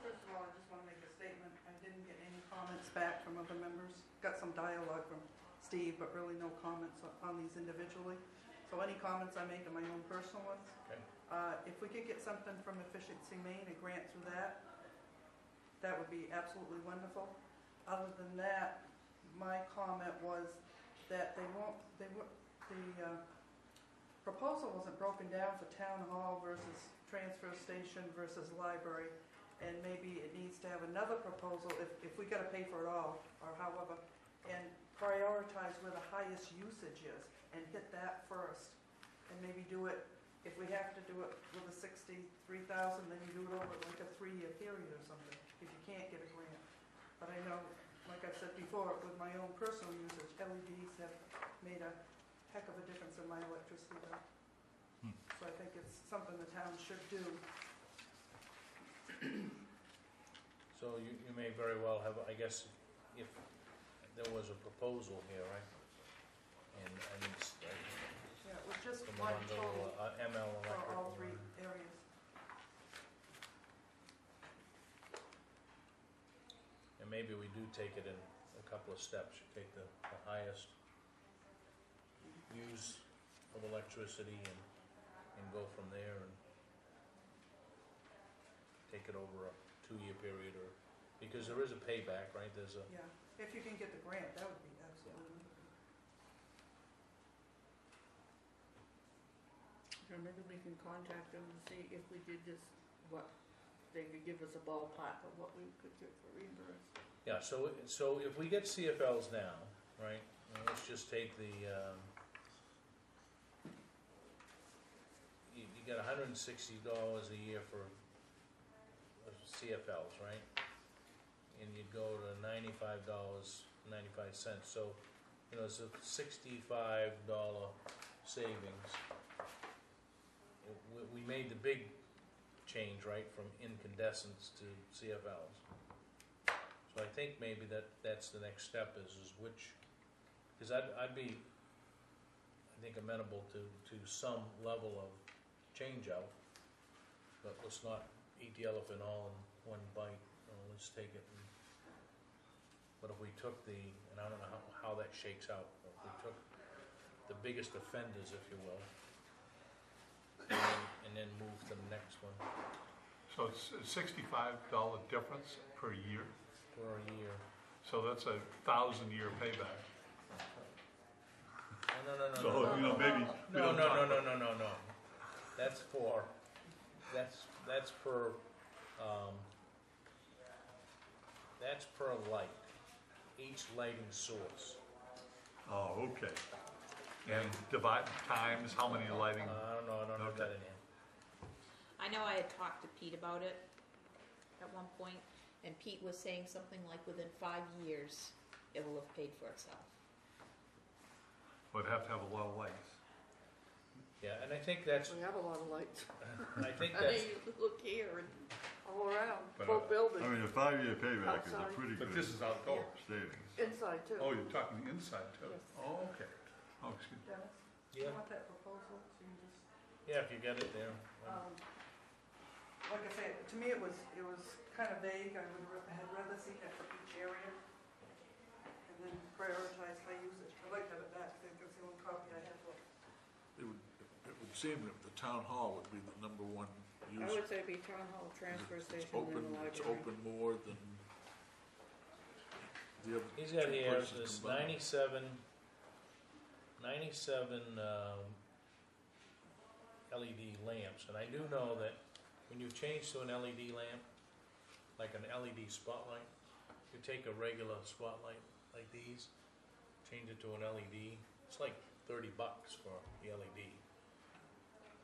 Speaker 9: first of all, I just want to make a statement. I didn't get any comments back from other members. Got some dialogue from Steve, but really no comments on these individually. So any comments I make are my own personal ones.
Speaker 1: okay.
Speaker 9: If we could get something from Efficiency Maine, a grant through that, that would be absolutely wonderful. Other than that, my comment was that the proposal wasn't broken down for town hall versus transfer station versus library. And maybe it needs to have another proposal if we gotta pay for it all, or however, and prioritize where the highest usage is and hit that first. And maybe do it, if we have to do it with a 63,000, then you do it over like a 3-year period or something, if you can't get a grant. But I know, like I said before, with my own personal usage, LEDs have made a heck of a difference in my electricity bill. So I think it's something the town should do.
Speaker 1: So you may very well have, I guess, if there was a proposal here, right? And it's,
Speaker 9: Yeah, it was just
Speaker 1: from
Speaker 9: one
Speaker 1: Arundel,
Speaker 9: total
Speaker 1: ML
Speaker 9: for
Speaker 1: Electric.
Speaker 9: all 3 areas.
Speaker 1: And maybe we do take it in a couple of steps. You take the highest use of electricity and go from there and take it over a 2-year period, or, because there is a payback, right? There's a,
Speaker 9: Yeah, if you can get the grant, that would be absolutely wonderful.
Speaker 8: Or maybe we can contact them to see if we did this, what, they could give us a ballpark of what we could get for reimbursed.
Speaker 1: yeah, so if we get CFLs now, right, and let's just take the, you get $160 a year for CFLs, right? And you'd go to $95.95, so, it's a $65 savings. We made the big change, right, from incandescents to CFLs. So I think maybe that's the next step is which, because I'd be, I think, amenable to some level of change out, but let's not eat the elephant all in one bite. Let's take it. But if we took and I don't know how that shakes out, but if we took the biggest offenders, if you will, and then move to the next one
Speaker 4: So it's a $65 difference per year,
Speaker 1: for a year.
Speaker 4: so that's a 1,000-year payback.
Speaker 1: No.
Speaker 4: So, maybe. we don't talk-
Speaker 1: No. That's for, that's per light, each lighting source.
Speaker 4: Oh, okay. And divide times how many lighting,
Speaker 1: I don't know, I don't have that in here.
Speaker 5: I know I had talked to Pete about it at one point, and Pete was saying something like within 5 years, it will have paid for itself.
Speaker 4: would have to have a lot of lights.
Speaker 1: Yeah, and I think that's,
Speaker 8: We have a lot of lights.
Speaker 1: I think
Speaker 8: I
Speaker 1: that's,
Speaker 8: mean, you look here and all around,
Speaker 4: But,
Speaker 8: both buildings,
Speaker 7: I mean, a 5-year payback is a
Speaker 8: Outside.
Speaker 7: pretty
Speaker 4: But
Speaker 7: good
Speaker 4: this is outdoors.
Speaker 7: savings.
Speaker 8: inside too.
Speaker 4: Oh, you're talking inside too?
Speaker 8: Yes.
Speaker 4: Oh, okay. Oh, excuse me.
Speaker 9: Dennis, do you
Speaker 1: yeah,
Speaker 9: want that proposal? So you just,
Speaker 1: yeah, if you get it there.
Speaker 9: like I say, to me it was kind of vague. I had rather seen it for each area and then prioritize high usage. I'd like to have it back. I think that's the only copy I have left.
Speaker 2: It would seem that the town hall would be the number one use.
Speaker 8: I would say be town hall, transfer
Speaker 2: It's
Speaker 8: station,
Speaker 2: open,
Speaker 8: and the
Speaker 2: it's
Speaker 8: library.
Speaker 2: open more than the other
Speaker 1: He's got
Speaker 2: two
Speaker 1: here,
Speaker 2: places
Speaker 1: this
Speaker 2: combined.
Speaker 1: 97 LED lamps, and I do know that when you change to an LED lamp, like an LED spotlight, you take a regular spotlight like these, change it to an LED, it's like $30 for the LED,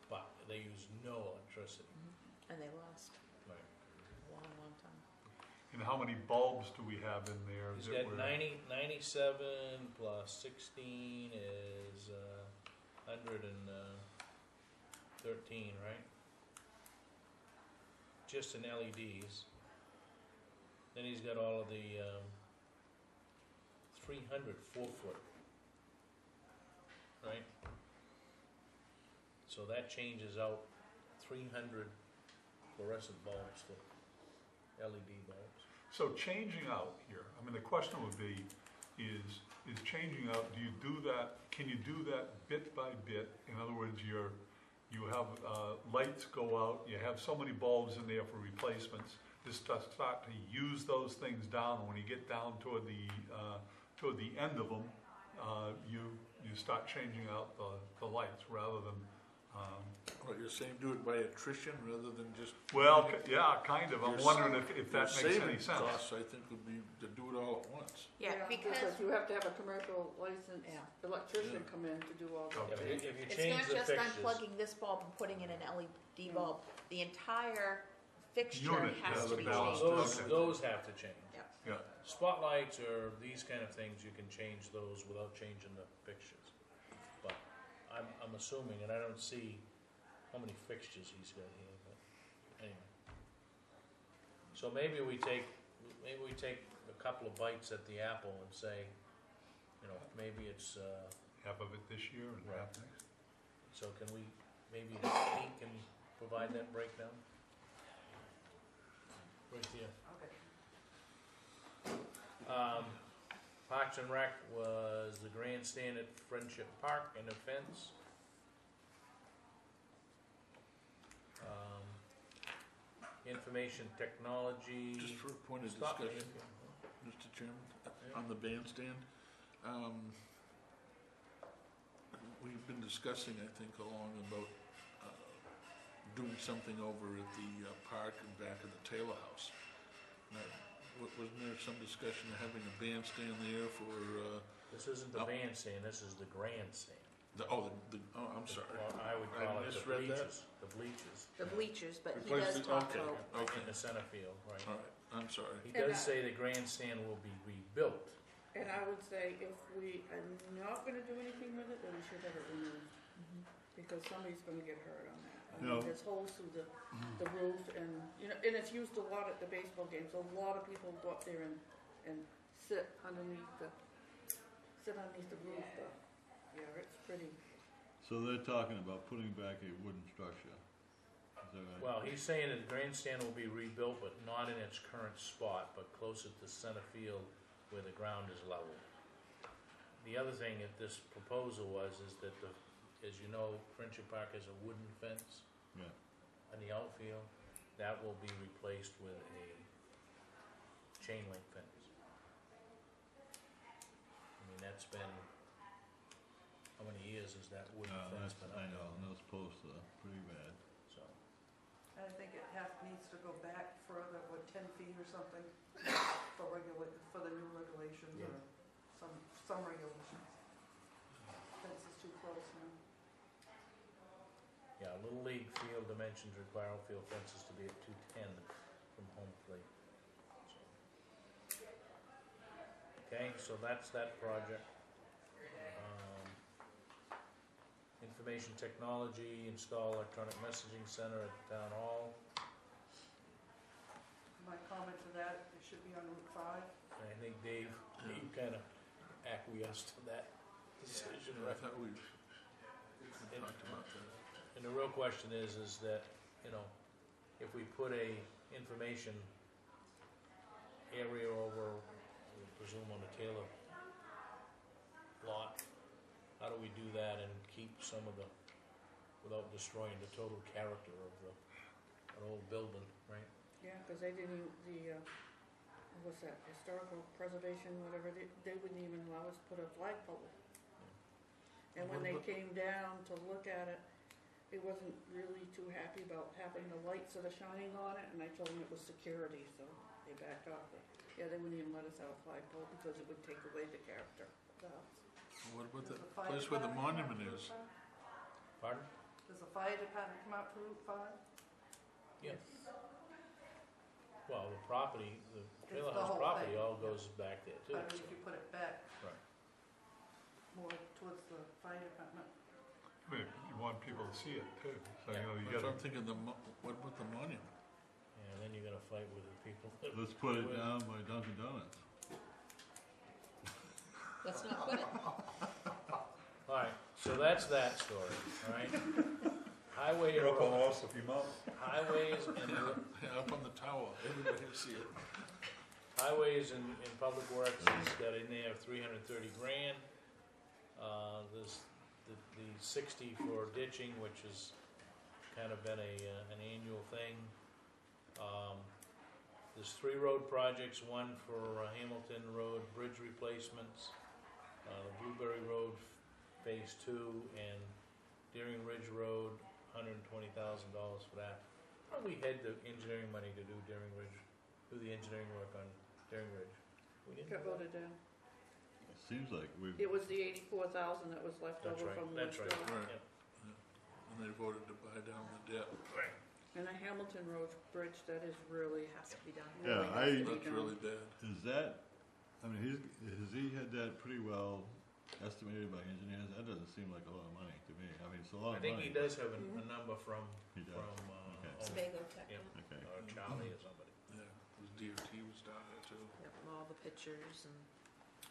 Speaker 1: but they use no electricity.
Speaker 5: And they last
Speaker 1: Right.
Speaker 5: a long, long time.
Speaker 4: And how many bulbs do we have in there?
Speaker 1: He's
Speaker 4: that
Speaker 1: got
Speaker 4: we're-
Speaker 1: 97 plus 16 is 113, right? Just in LEDs. Then he's got all of the 300 4-foot, right? So that changes out 300 fluorescent bulbs to LED bulbs.
Speaker 4: So changing out here, I mean, the question would be, is changing out, do you do that, can you do that bit by bit? In other words, you have lights go out, you have so many bulbs in there for replacements, just start to use those things down, and when you get down toward the end of them, you start changing out the lights rather than,
Speaker 2: What you're saying, do it by attrition rather than just.
Speaker 4: well, yeah, kind of. I'm
Speaker 2: Your
Speaker 4: wondering
Speaker 2: sa-
Speaker 4: if that
Speaker 2: your
Speaker 4: makes any
Speaker 2: savings
Speaker 4: sense.
Speaker 2: costs, I think, would be to do it all at once.
Speaker 5: Yeah, because
Speaker 8: you have to have a commercial licensed
Speaker 5: Yeah.
Speaker 8: electrician
Speaker 2: Yeah.
Speaker 8: come in to do all
Speaker 1: Yeah,
Speaker 8: that.
Speaker 1: but if you
Speaker 5: it's
Speaker 1: change
Speaker 5: not
Speaker 1: the
Speaker 5: just
Speaker 1: fixtures,
Speaker 5: unplugging this bulb and putting in an LED bulb. The entire fixture
Speaker 4: Unit
Speaker 5: has
Speaker 4: has
Speaker 5: to
Speaker 4: a
Speaker 5: be
Speaker 4: balance.
Speaker 5: changed.
Speaker 4: Okay.
Speaker 1: those have to change.
Speaker 5: Yep.
Speaker 4: Yeah,
Speaker 1: Spotlights or these kind of things, you can change those without changing the fixtures. But I'm assuming, and I don't see how many fixtures he's got here, but anyway. So maybe we take a couple of bites at the apple and say, maybe it's,
Speaker 4: half of it this year and half next.
Speaker 1: so can we, maybe Pete can provide that breakdown? Right here.
Speaker 9: Okay.
Speaker 1: Parks and Rec was the grandstand at Friendship Park and the fence. Information technology.
Speaker 2: Just for a point of
Speaker 1: Stop me.
Speaker 2: discussion, Mr. Chairman, on the bandstand, we've been discussing, I think, along about doing something over at the park and back of the Taylor House. Now, wasn't there some discussion of having a bandstand there for,
Speaker 1: This isn't the
Speaker 2: No.
Speaker 1: bandstand, this is the grandstand.
Speaker 2: I'm sorry.
Speaker 1: Or I would call
Speaker 2: I
Speaker 1: it the
Speaker 2: misread that.
Speaker 1: bleachers. The bleachers
Speaker 5: The bleachers, but he
Speaker 2: Replace
Speaker 5: does
Speaker 2: it,
Speaker 5: talk
Speaker 2: okay.
Speaker 5: about,
Speaker 2: Okay,
Speaker 1: in the center field, right?
Speaker 2: all right, I'm sorry.
Speaker 1: He
Speaker 8: And
Speaker 1: does say the grandstand will be rebuilt.
Speaker 8: And I would say if we are not gonna do anything with it, then we should have it removed, because somebody's gonna get hurt on that. I mean,
Speaker 7: No.
Speaker 8: there's holes through the roof and, and it's used a lot at the baseball games. A lot of people go up there and sit underneath the roof, but, yeah, it's pretty.
Speaker 7: So they're talking about putting back a wooden structure. Is that right?
Speaker 1: Well, he's saying that the grandstand will be rebuilt, but not in its current spot, but closer to center field where the ground is level. The other thing that this proposal is that as you know, Friendship Park has a wooden fence
Speaker 7: Yeah.
Speaker 1: on the outfield. That will be replaced with a chain link fence. I mean, that's been, how many years has that wooden fence been up
Speaker 7: I
Speaker 1: there?
Speaker 7: know, and those posts are pretty bad.
Speaker 1: So,
Speaker 9: I think it needs to go back further, 10 feet or something, for the new regulations or some regulations. Fence is too close now.
Speaker 1: yeah, Little League field dimensions require outfield fences to be at 210 from home plate. So. Okay, so that's that project. Information technology, install electronic messaging center at the town hall.
Speaker 9: My comment to that, it should be on Route 5.
Speaker 1: And I think Dave kind of acquiesced to that decision,
Speaker 2: I
Speaker 1: right?
Speaker 2: thought we talked about that.
Speaker 1: And the real question is that, if we put a information area over, I would presume on the Taylor lot, how do we do that and keep some of the, without destroying the total character of an old building, right?
Speaker 8: Yeah, because they didn't, what's that, historical preservation, whatever, they wouldn't even allow us to put a flagpole. And when they came down to look at it, it wasn't really too happy about having the lights that are shining on it, and I told them it was security, so they backed off. But yeah, they wouldn't even let us have a flagpole because it would take away the character of the house.
Speaker 2: What about
Speaker 9: Does
Speaker 2: that
Speaker 9: the fire
Speaker 2: place where the
Speaker 9: department come
Speaker 2: monument
Speaker 9: out to
Speaker 2: is?
Speaker 9: Route 5?
Speaker 1: Pardon?
Speaker 9: Does the fire department come out to Route 5?
Speaker 1: Yeah. Well, the property, the trailer
Speaker 9: the
Speaker 1: house
Speaker 9: whole
Speaker 1: property
Speaker 9: thing,
Speaker 1: all
Speaker 9: yeah.
Speaker 1: goes back there too.
Speaker 9: I mean,
Speaker 1: so-
Speaker 9: if you put it back
Speaker 1: Right.
Speaker 9: more towards the fire department.
Speaker 4: I mean, you want people to see it too, so, you
Speaker 1: Yeah.
Speaker 4: know, you
Speaker 2: That's what
Speaker 4: gotta,
Speaker 2: I'm thinking, what about the monument?
Speaker 1: Yeah, and then you're gonna fight with the people. that-
Speaker 7: Let's put it down by Dunkin' Donuts.
Speaker 5: Let's not put it.
Speaker 1: Alright, so that's that story, alright? Highway,
Speaker 4: you're up on
Speaker 1: road-
Speaker 4: Ossipee Mountain.
Speaker 1: highways and
Speaker 2: Yeah, up on the tower, everybody can see it.
Speaker 1: Highways and Public Works has got in there 330 grand. There's the 60 for ditching, which has kind of been an annual thing. There's 3 road projects, one for Hamilton Road bridge replacements, Blueberry Road Phase 2, and Deering Ridge Road, $120,000 for that. Probably had the engineering money to do Deering Ridge, do the engineering work on Deering Ridge. We didn't
Speaker 8: Got
Speaker 1: do that?
Speaker 8: voted down.
Speaker 7: It seems like we've,
Speaker 8: It was the 84,000 that was left
Speaker 1: That's
Speaker 8: over
Speaker 1: right,
Speaker 8: from the
Speaker 1: that's right.
Speaker 8: bill.
Speaker 2: Right.
Speaker 1: Yeah.
Speaker 2: And they voted to buy down the debt.
Speaker 8: And the Hamilton Road Bridge, that is really,
Speaker 5: Has to be done.
Speaker 7: Yeah,
Speaker 8: really has to be
Speaker 2: That's
Speaker 8: done.
Speaker 2: really bad.
Speaker 7: is that, I mean, has he had that pretty well estimated by engineers? That doesn't seem like a lot of money to me. I mean, it's a lot
Speaker 1: I
Speaker 7: of
Speaker 1: think
Speaker 7: money.
Speaker 1: he does have a
Speaker 8: Mhm.
Speaker 1: number from,
Speaker 7: He does. Okay.
Speaker 5: Sebago Tech,
Speaker 1: Yeah.
Speaker 7: Okay.
Speaker 1: or Charlie or somebody.
Speaker 2: Yeah, his DOT was down there too.
Speaker 5: yep, all the pictures and.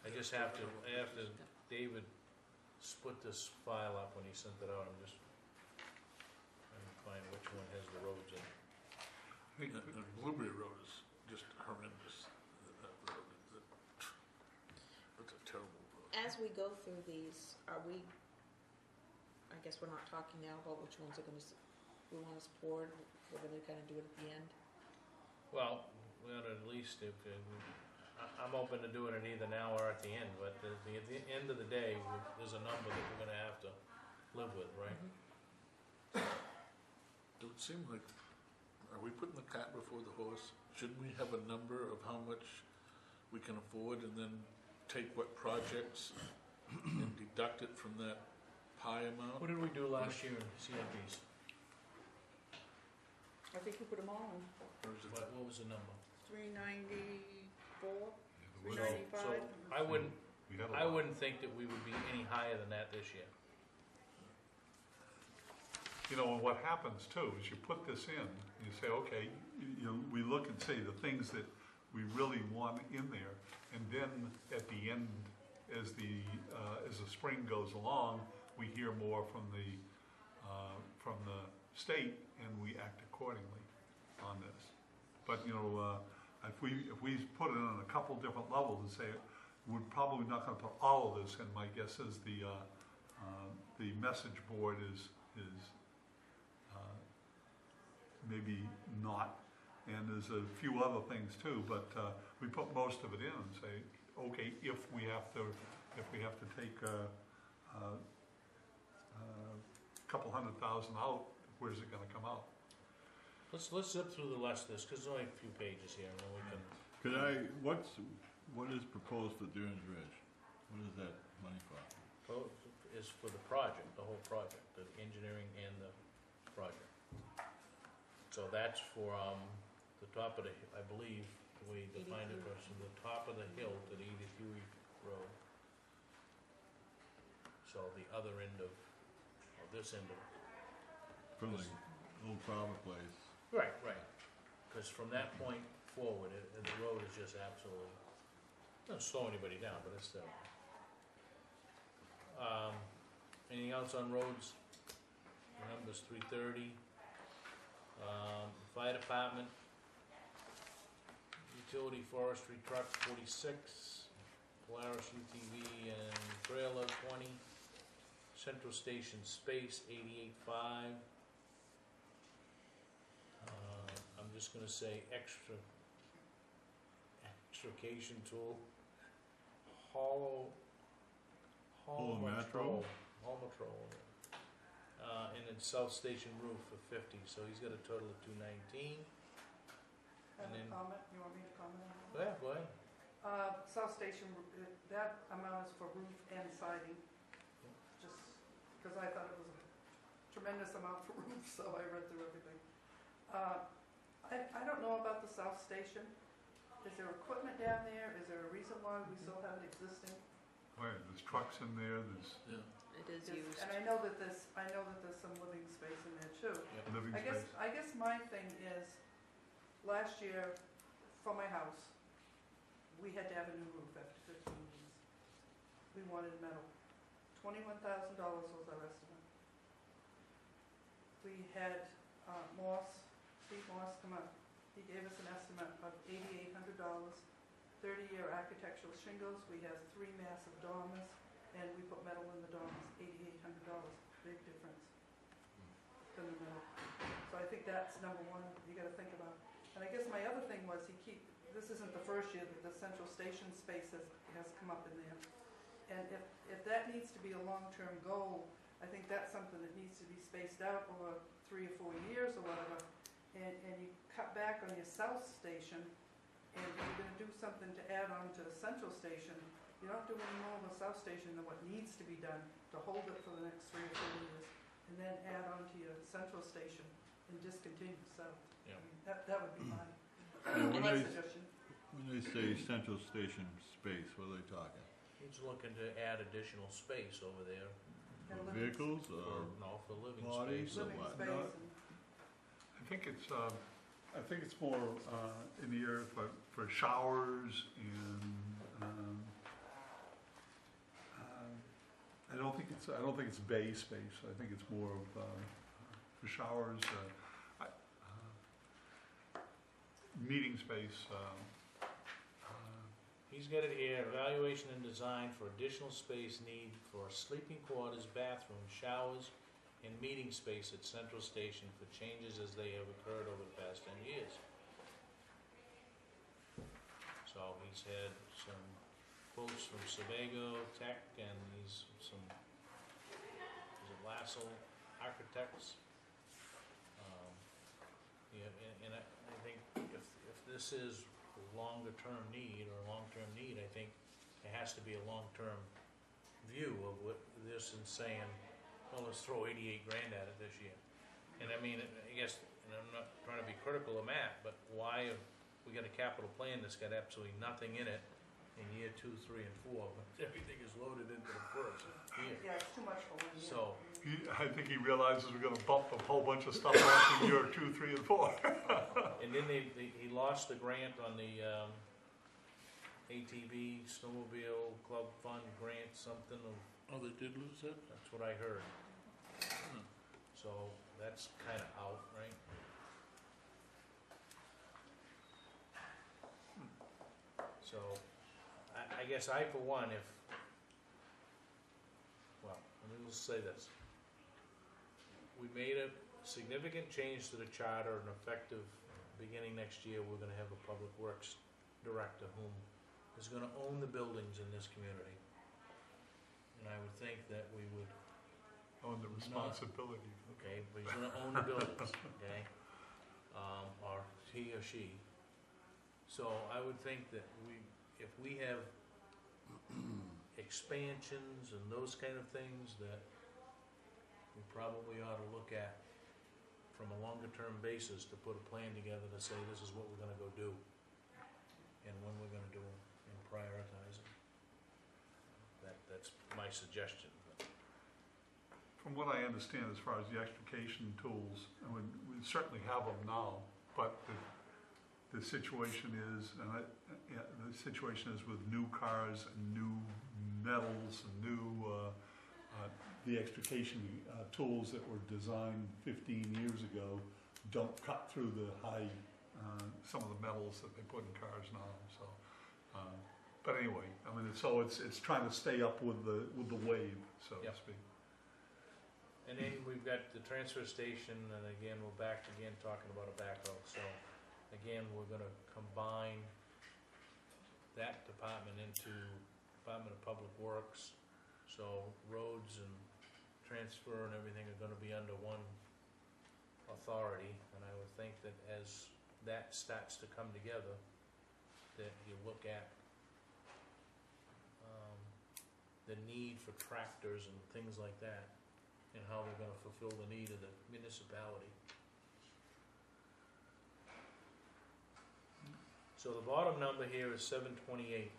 Speaker 1: I just have to, David split this file up when he sent it out, I'm just trying to find which one has the roads in.
Speaker 2: And Blueberry Road is just horrendous. That road, that's a terrible road.
Speaker 5: As we go through these, are we, I guess we're not talking now about which ones are gonna, we wanna support, we're gonna kinda do it at the end?
Speaker 1: Well, we ought to at least, if, I'm open to doing it either now or at the end, but at the end of the day, there's a number that we're gonna have to live with, right?
Speaker 2: It would seem like, are we putting the cart before the horse? Shouldn't we have a number of how much we can afford and then take what projects and deduct it from that pie amount?
Speaker 1: What did we do last year in CIPs?
Speaker 8: I think you put them all in.
Speaker 2: Or is it-
Speaker 1: What was the number?
Speaker 8: 394,
Speaker 1: So
Speaker 8: 395.
Speaker 1: I wouldn't,
Speaker 4: We had a
Speaker 1: I
Speaker 4: lot.
Speaker 1: wouldn't think that we would be any higher than that this year.
Speaker 4: You know, and what happens too is you put this in, you say, okay, we look and say the things that we really want in there, and then at the end, as the spring goes along, we hear more from the state, and we act accordingly on this. But, you know, if we put it on a couple different levels and say, we're probably not gonna put all of this in, my guess is the message board is maybe not, and there's a few other things too, but we put most of it in and say, okay, if we have to take a couple $100,000 out, where's it gonna come out?
Speaker 1: Let's zip through the rest of this, because there's only a few pages here, and then we can,
Speaker 7: what is proposed for Deering Ridge? What is that money for?
Speaker 1: is for the project, the whole project, the engineering and the project. So that's for, the top of the, I believe, the way you defined it was from the top of the hill to the Edith Huey Road. So the other end of, or this end of,
Speaker 7: From the old farmer place.
Speaker 1: right, because from that point forward, the road is just absolutely, doesn't slow anybody down, but it's still. Anything else on roads? The number's 330. Fire department, utility forestry truck 46, Polaris UTV and trailer 20, central station space 88.5. I'm just gonna say extrication tool, hollow
Speaker 7: Matro?
Speaker 1: And then South Station roof for 50, so he's got a total of 219.
Speaker 9: Have
Speaker 1: And
Speaker 9: a
Speaker 1: then-
Speaker 9: comment, you want me to comment on that?
Speaker 1: Yeah, go ahead.
Speaker 9: South Station, that amount is for roof and siding, just because I thought it was a tremendous amount for roof, so I read through everything. I don't know about the South Station. Is there equipment down there? Is there a reason why we still have it existing?
Speaker 4: Right, there's trucks in there, there's
Speaker 2: Yeah.
Speaker 5: It is
Speaker 9: Yes,
Speaker 5: used.
Speaker 9: and I know that there's some living space in there too.
Speaker 4: living
Speaker 9: I
Speaker 4: space.
Speaker 9: guess my thing is, last year, for my house, we had to have a new roof after 15 years. We wanted metal. $21,000 was our estimate. We had Steve Moss come up. He gave us an estimate of $8,800, 30-year architectural shingles. We have 3 massive dormers, and we put metal in the dormers, $8,800. Big difference than the metal. So I think that's number one you got to think about. And I guess my other thing was this isn't the first year that the central station space has come up in there. And if that needs to be a long-term goal, I think that's something that needs to be spaced out over 3 or 4 years or whatever. And you cut back on your south station, and if you're going to do something to add on to the central station, you don't do any more of the south station than what needs to be done to hold it for the next 3 or 4 years, and then add on to your central station and discontinue south.
Speaker 1: Yeah.
Speaker 9: I mean, that would be my
Speaker 7: When
Speaker 9: suggestion.
Speaker 7: they say central station space, what are they talking?
Speaker 1: He's looking to add additional space over there,
Speaker 9: And
Speaker 7: For
Speaker 9: living-
Speaker 7: vehicles
Speaker 1: for,
Speaker 7: or
Speaker 1: no, for living
Speaker 7: bodies
Speaker 1: space.
Speaker 7: or
Speaker 9: living
Speaker 7: what?
Speaker 9: space
Speaker 4: No.
Speaker 9: and
Speaker 4: I think it's more in the area for showers and I don't think it's bay space. I think it's more of for showers, meeting space.
Speaker 1: He's got it here, evaluation and design for additional space need for sleeping quarters, bathroom, showers, and meeting space at Central Station for changes as they have occurred over the past 10 years. So he's had some quotes from Sebago Tech and is it Lassell Architects? Yeah, and I think if this is a longer-term need or a long-term need, I think it has to be a long-term view of what this and saying, well, let's throw 88 grand at it this year. And I mean, I guess, and I'm not trying to be critical of Matt, but why have we got a capital plan that's got absolutely nothing in it in year 2, 3, and 4, but everything is loaded into the first year?
Speaker 9: yeah, it's too much for 1 year.
Speaker 1: So,
Speaker 4: I think he realizes we're going to bump a whole bunch of stuff on to year 2, 3, and 4.
Speaker 1: and then he lost the grant on the ATV snowmobile club fund grant, something of,
Speaker 2: Oh, they did lose it?
Speaker 1: that's what I heard. So that's kind of out, right? So I guess I, for one, well, let me just say this. We made a significant change to the charter and effective beginning next year, we're gonna have a public works director whom is gonna own the buildings in this community. And I would think that we would,
Speaker 4: On the responsibility.
Speaker 1: okay, but he's gonna own the buildings, okay? Or he or she. So I would think that if we have expansions and those kind of things, that we probably ought to look at from a longer-term basis to put a plan together to say this is what we're gonna go do and when we're gonna do it and prioritize it. That's my suggestion.
Speaker 4: From what I understand, as far as the extrication tools, I mean, we certainly have them now, but the situation is, the situation is with new cars and new metals and new, the extrication tools that were designed 15 years ago don't cut through the high, some of the metals that they put in cars now, so. But anyway, I mean, it's trying to stay up with the wave, so to
Speaker 1: Yep.
Speaker 4: speak.
Speaker 1: And then we've got the transfer station, and again, we're back again talking about a backhoe. So again, we're gonna combine that department into Department of Public Works. So roads and transfer and everything are gonna be under one authority. And I would think that as that starts to come together, that you look at the need for tractors and things like that, and how they're gonna fulfill the need of the municipality. So the bottom number here is 728.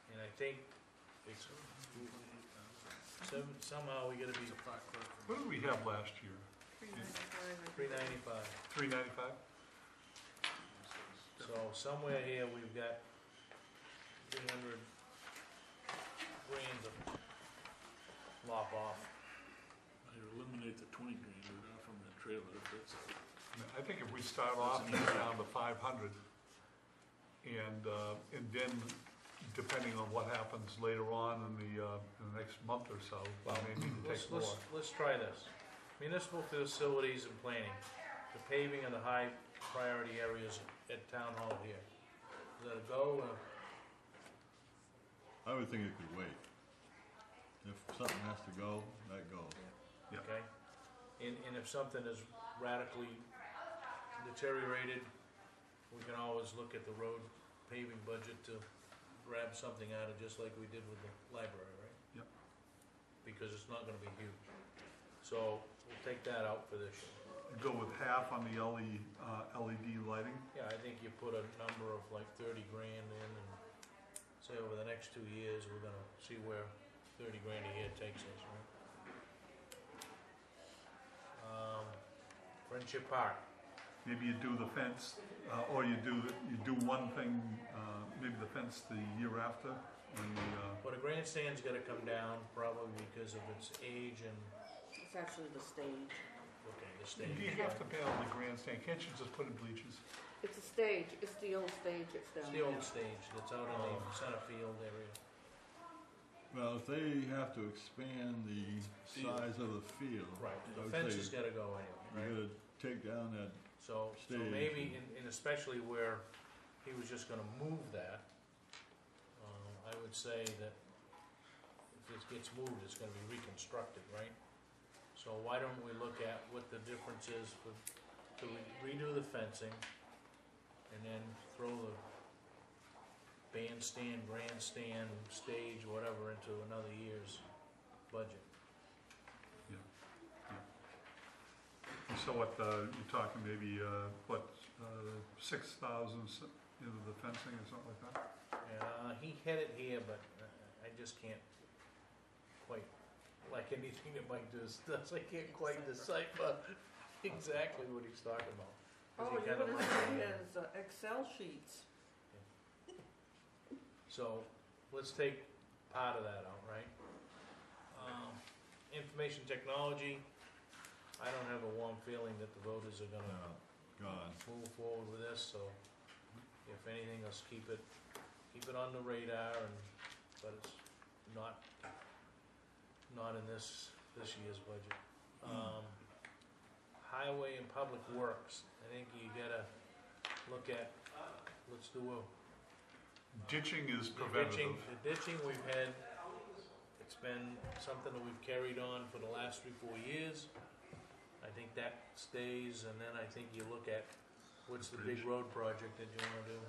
Speaker 1: And I think it's somehow we gotta be
Speaker 4: What did we have last year?
Speaker 1: 395.
Speaker 4: 395?
Speaker 1: So somewhere here, we've got 300 grand to lop off.
Speaker 2: I eliminate the 20 grand from the trailer if it's.
Speaker 4: I think if we start off down to 500, and then depending on what happens later on in the next month or so, we may need to take more.
Speaker 1: Let's try this. Municipal facilities and planning, the paving of the high priority areas at Town Hall here. Let it go,
Speaker 7: I would think it could wait. If something has to go, that goes.
Speaker 4: Yeah.
Speaker 1: okay? And if something is radically deteriorated, we can always look at the road paving budget to grab something out of, just like we did with the library, right?
Speaker 4: Yep.
Speaker 1: Because it's not gonna be huge. So we'll take that out for this year.
Speaker 4: Go with half on the LED lighting.
Speaker 1: Yeah, I think you put a number of like 30 grand in, and say over the next 2 years, we're gonna see where 30 grand a year takes us, right? Friendship Park,
Speaker 4: Maybe you do the fence, or you do one thing, maybe the fence the year after, when
Speaker 1: well, the grandstand's gotta come down probably because of its age and,
Speaker 8: It's actually the stage.
Speaker 1: okay, the
Speaker 4: do
Speaker 1: stage.
Speaker 4: you have to pay on the grandstand? Can't you just put in bleachers?
Speaker 8: It's a stage, it's the old stage, it's down
Speaker 1: It's
Speaker 8: there.
Speaker 1: the old stage that's out in the center field area.
Speaker 7: Well, if they have to expand the size of the field.
Speaker 1: Right,
Speaker 7: I
Speaker 1: the
Speaker 7: would
Speaker 1: fence
Speaker 7: say
Speaker 1: has gotta go anyway,
Speaker 7: You
Speaker 1: right?
Speaker 7: gotta take down that,
Speaker 1: So
Speaker 7: stage
Speaker 1: maybe, and especially where he was just gonna move that, I would say that if it gets moved, it's gonna be reconstructed, right? So why don't we look at what the difference is to redo the fencing and then throw the bandstand, grandstand, stage, whatever, into another year's budget.
Speaker 4: So what, you're talking maybe, 6,000 into the fencing or something like that?
Speaker 1: He had it here, but I just can't quite, like anything that Mike does, I can't quite decipher exactly what he's talking about. 'Cause
Speaker 9: Oh,
Speaker 1: he
Speaker 9: you're
Speaker 1: kinda
Speaker 9: gonna
Speaker 1: like-
Speaker 9: see his Excel sheets.
Speaker 1: So, let's take part of that out, right? Information technology, I don't have a warm feeling that the voters are gonna
Speaker 7: gone.
Speaker 1: move forward with this, so if anything, let's keep it on the radar, but it's not in this year's budget. Highway and Public Works, I think you gotta look at, let's do
Speaker 4: Ditching is
Speaker 1: the
Speaker 4: preventative.
Speaker 1: ditching we've had, it's been something that we've carried on for the last 3-4 years. I think that stays, and then I think you look at what's the big road project that you wanna do.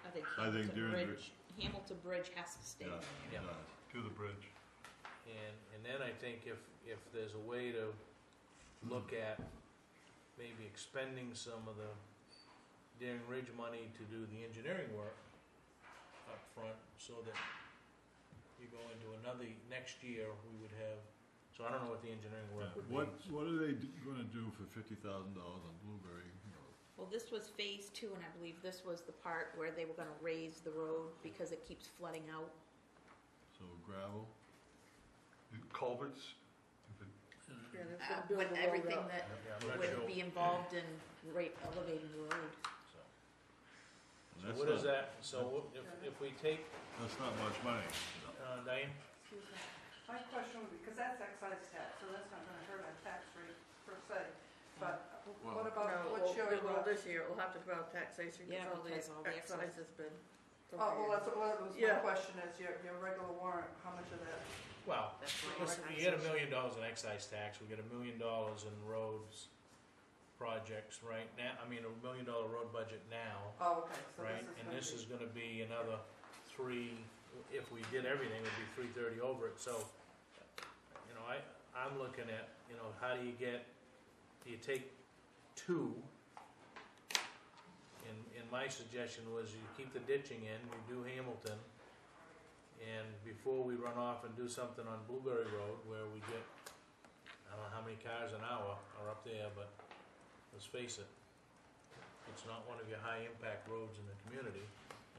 Speaker 5: I think
Speaker 7: I think
Speaker 5: Hamilton
Speaker 7: during the-
Speaker 5: Bridge, Hamilton Bridge has to stay.
Speaker 7: Yeah,
Speaker 1: Yeah.
Speaker 7: it does.
Speaker 4: Do the bridge.
Speaker 1: And then I think if there's a way to look at maybe expending some of the Daring Ridge money to do the engineering work up front, so that you go into another, next year, we would have, so I don't know what the engineering work would be.
Speaker 7: What are they gonna do for $50,000 on Blueberry Road?
Speaker 5: Well, this was phase 2, and I believe this was the part where they were gonna raise the road because it keeps flooding out.
Speaker 7: So gravel?
Speaker 4: Culverts?
Speaker 8: Yeah, they're gonna build
Speaker 5: With
Speaker 8: the road
Speaker 5: everything
Speaker 8: up.
Speaker 5: that
Speaker 1: Yeah, I'm not
Speaker 5: would
Speaker 1: sure.
Speaker 5: be involved in elevating the road.
Speaker 1: So
Speaker 7: That's
Speaker 1: what is
Speaker 7: not-
Speaker 1: that, so if we take,
Speaker 7: That's not much money.
Speaker 1: Diane?
Speaker 9: Excuse me. My question would be, because that's excise tax, so that's not gonna hurt our tax rate per se, but what
Speaker 2: Well-
Speaker 9: about,
Speaker 8: No,
Speaker 9: what's your,
Speaker 8: well, this year, we'll have to go out taxation,
Speaker 5: Yeah,
Speaker 8: because all
Speaker 5: because all the
Speaker 8: the excise
Speaker 5: excise-
Speaker 8: has been.
Speaker 9: oh, well, that's what was my
Speaker 8: Yeah.
Speaker 9: question is, your regular warrant, how much of that?
Speaker 1: Well,
Speaker 5: That's why
Speaker 1: listen,
Speaker 5: it's
Speaker 1: you get $1
Speaker 5: taxation.
Speaker 1: million in excise tax, we get $1 million in roads projects right now, I mean, $1 million road budget now,
Speaker 9: Oh, okay, so
Speaker 1: right? And this is gonna be another 3, if we did everything, it would be 330 over it, so, you know, I'm looking at, you know, how do you take 2. And my suggestion was you keep the ditching in, you do Hamilton, and before we run off and do something on Blueberry Road where we get, I don't know how many cars an hour are up there, but let's face it, it's not one of your high impact roads in the community.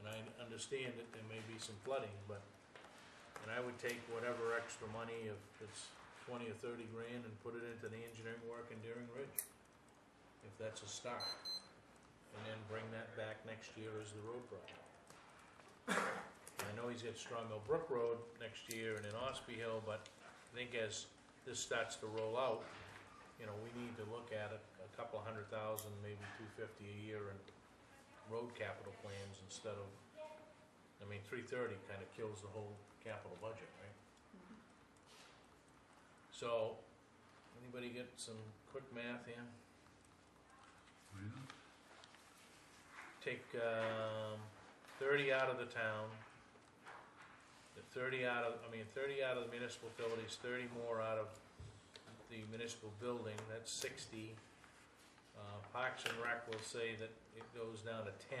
Speaker 1: And I understand that there may be some flooding, and I would take whatever extra money, if it's 20 or 30 grand, and put it into the engineering work in Deering Ridge, if that's a start. And then bring that back next year as the road project. And I know he's got Strong Mill Brook Road next year and in Ospey Hill, but I think as this starts to roll out, you know, we need to look at a couple $100,000, maybe $250 a year in road capital plans instead of, I mean, 330 kind of kills the whole capital budget, right? So, anybody get some quick math here? Take 30 out of the town, 30 out of the municipal facilities, 30 more out of the municipal building, that's 60. Parks and Rec will say that it goes down to 10,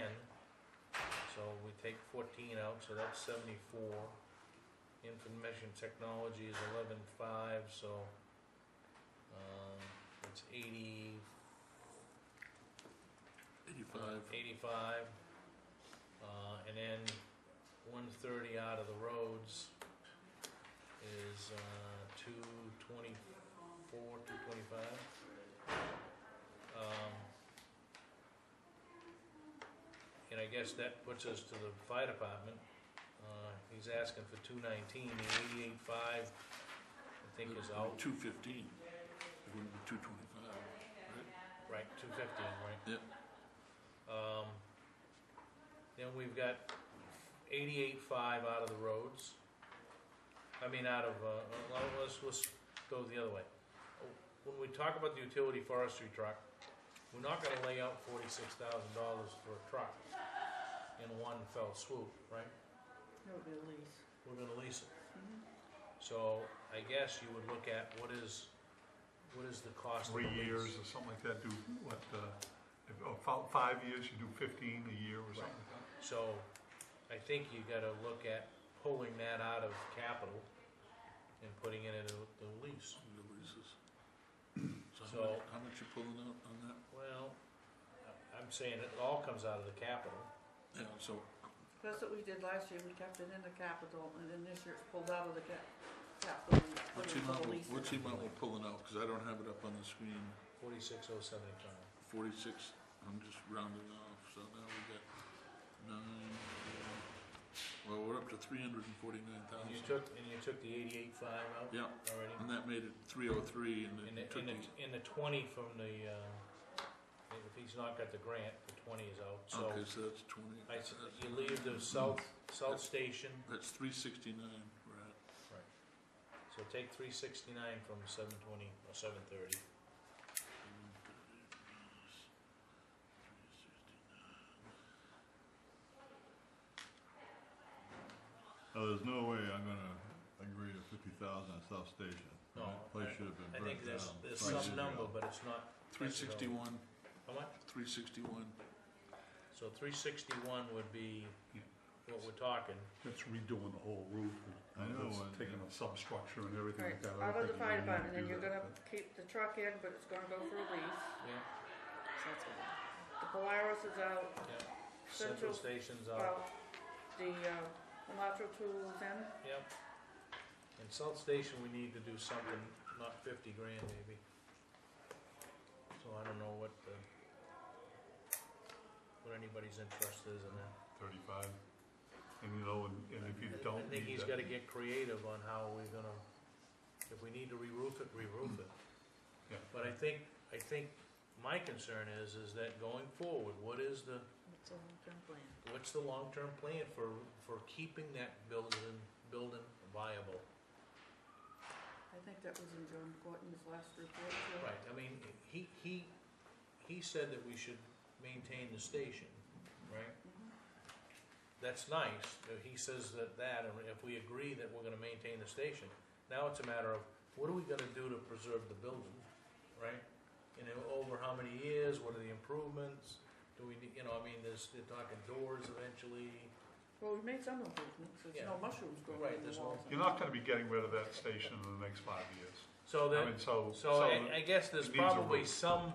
Speaker 1: so we take 14 out, so that's 74. Information technology is 11.5, so it's 80. 85. And then 130 out of the roads is 224, 225. And I guess that puts us to the fire department. He's asking for 219, the 88.5 I think is out.
Speaker 2: 215, it wouldn't be 225, right?
Speaker 1: Right, 215, right?
Speaker 2: Yep.
Speaker 1: Then we've got 88.5 out of the roads. I mean, out of, let's go the other way. When we talk about the utility forestry truck, we're not gonna lay out $46,000 for a truck in one fell swoop, right?
Speaker 8: It would be a lease.
Speaker 1: We're gonna lease it. So I guess you would look at what is the cost of the
Speaker 4: 3
Speaker 1: lease?
Speaker 4: years or something like that, do what, if, 5 years, you do 15 a year or something like that.
Speaker 1: So I think you gotta look at pulling that out of capital and putting it into the lease.
Speaker 2: The leases.
Speaker 1: So-
Speaker 2: how much you pulling out on that?
Speaker 1: Well, I'm saying it all comes out of the capital.
Speaker 2: Yeah, so
Speaker 8: That's what we did last year, we kept it in the capital, and then this year it's pulled out of the capital and put
Speaker 2: what's
Speaker 8: it
Speaker 2: the
Speaker 8: into the
Speaker 2: amount,
Speaker 8: lease.
Speaker 2: what's the amount we're pulling out? Because I don't have it up on the screen.
Speaker 1: 46,075.
Speaker 2: 46, I'm just rounding off, so now we got 9, well, we're up to 349,000.
Speaker 1: You took the 88.5 out
Speaker 2: Yeah,
Speaker 1: already?
Speaker 2: and that made it 303, and
Speaker 1: In
Speaker 2: it took me,
Speaker 1: the 20 from the, if he's not got the grant, the 20 is out, so.
Speaker 2: okay, so that's 20.
Speaker 1: You leave the south station,
Speaker 2: That's 369 we're at.
Speaker 1: right. So take 369 from 720 or 730.
Speaker 7: Oh, there's no way I'm gonna agree to 50,000 at South Station.
Speaker 1: No,
Speaker 7: That place should have been
Speaker 1: I
Speaker 7: burnt
Speaker 1: think there's
Speaker 7: down 5
Speaker 1: some
Speaker 7: years
Speaker 1: number,
Speaker 7: ago.
Speaker 1: but it's not.
Speaker 2: 361,
Speaker 1: How much?
Speaker 2: 361.
Speaker 1: So 361 would be what we're talking.
Speaker 4: It's redoing the whole roof.
Speaker 7: I know,
Speaker 4: It's
Speaker 7: and-
Speaker 4: taking a substructure and everything
Speaker 8: Right,
Speaker 4: like that.
Speaker 8: out of the fire department,
Speaker 4: and
Speaker 8: and you're gonna keep the truck in, but it's gonna go for a lease.
Speaker 1: Yeah,
Speaker 5: So that's what.
Speaker 8: The Polaris is out,
Speaker 1: yeah. Central
Speaker 8: Central-
Speaker 1: Station's out.
Speaker 8: out, the lateral tool is in.
Speaker 1: Yep. In South Station, we need to do something, not 50 grand maybe. So I don't know what anybody's interest is in that.
Speaker 4: 35. And you know, and if you don't
Speaker 1: I think
Speaker 4: need
Speaker 1: he's
Speaker 4: that-
Speaker 1: gotta get creative on how we're gonna, if we need to re-roof it, re-roof it.
Speaker 4: Yeah.
Speaker 1: But I think my concern is that going forward,
Speaker 5: What's the long-term plan?
Speaker 1: what's the long-term plan for keeping that building viable?
Speaker 8: I think that was in John Gorton's last report, too.
Speaker 1: Right, I mean, he said that we should maintain the station, right? That's nice, he says and if we agree that we're gonna maintain the station, now it's a matter of, what are we gonna do to preserve the building, right? over how many years, what are the improvements? Do we, need- I mean, they're talking doors eventually.
Speaker 8: Well, we made some improvements, there's
Speaker 1: Yeah.
Speaker 8: no mushrooms growing
Speaker 1: Right,
Speaker 8: in the
Speaker 1: there's no-
Speaker 8: walls.
Speaker 4: You're not gonna be getting rid of that station in the next 5 years.
Speaker 1: So
Speaker 4: I
Speaker 1: that,
Speaker 4: mean, so
Speaker 1: I guess there's
Speaker 4: it needs a
Speaker 1: probably
Speaker 4: roof.
Speaker 1: some,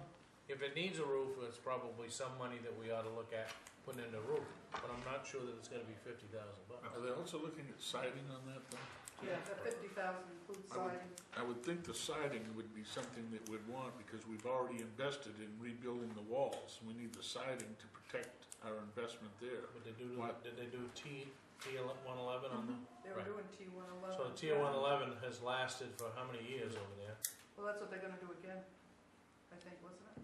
Speaker 1: if it needs a roof, it's probably some money that we ought to look at putting in the roof. But I'm not sure that it's gonna be $50,000.
Speaker 2: Are they also looking at siding on that though?
Speaker 9: Yeah, the 50,000 includes
Speaker 2: I would-
Speaker 9: siding.
Speaker 2: I would think the siding would be something that we'd want, because we've already invested in rebuilding the walls. We need the siding to protect our investment there.
Speaker 1: But they do,
Speaker 2: What?
Speaker 1: did they do T111 on the?
Speaker 9: They were
Speaker 1: Right.
Speaker 9: doing T111.
Speaker 1: So Tier 111 has lasted for how many years over there?
Speaker 9: Well, that's what they're gonna do again, I think, wasn't it?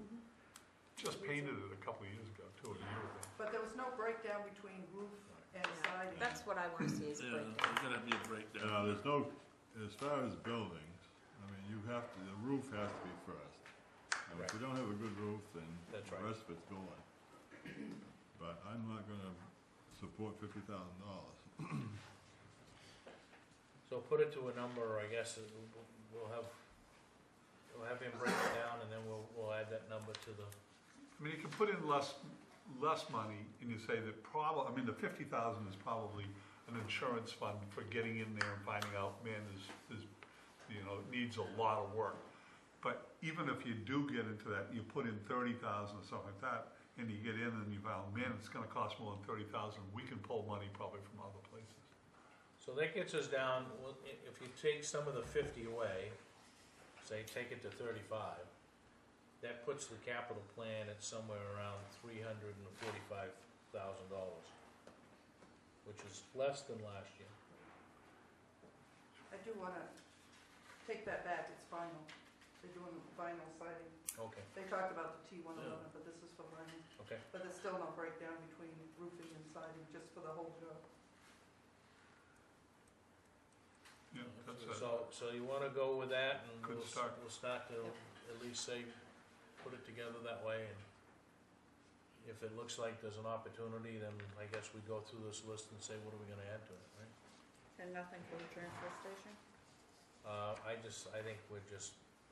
Speaker 4: Just painted it a couple of years ago, too, a year ago.
Speaker 9: But there was no breakdown between roof and
Speaker 5: Yeah,
Speaker 9: siding.
Speaker 5: that's what I wanna see is a
Speaker 2: Yeah,
Speaker 5: breakdown.
Speaker 2: there's gonna be a breakdown.
Speaker 7: There's no, as far as buildings, I mean, you have to, the roof has to be first. And if you don't have a good roof, then
Speaker 1: That's
Speaker 7: the
Speaker 1: right.
Speaker 7: rest of it's going. But I'm not gonna support $50,000.
Speaker 1: So put it to a number, I guess, we'll have him break it down, and then we'll add that number to the,
Speaker 4: I mean, you can put in less money, and you say that I mean, the 50,000 is probably an insurance fund for getting in there and finding out, man, this, it needs a lot of work. But even if you do get into that, you put in 30,000 or something like that, and you get in and you found, man, it's gonna cost more than 30,000, we can pull money probably from other places.
Speaker 1: so that gets us down, well, if you take some of the 50 away, say, take it to 35, that puts the capital plan at somewhere around $345,000, which is less than last year.
Speaker 9: I do wanna take that back, it's vinyl. They're doing vinyl siding.
Speaker 1: Okay,
Speaker 9: They talked about the T111, but this is for vinyl.
Speaker 1: okay.
Speaker 9: But there's still no breakdown between roofing and siding, just for the whole job.
Speaker 4: Yeah, that's it.
Speaker 1: So you wanna go with that, and
Speaker 4: Good
Speaker 1: we'll
Speaker 4: start.
Speaker 1: start to at least say, put it together that way, and if it looks like there's an opportunity, then I guess we go through this list and say, what are we gonna add to it, right?
Speaker 8: And nothing for the transfer station?
Speaker 1: I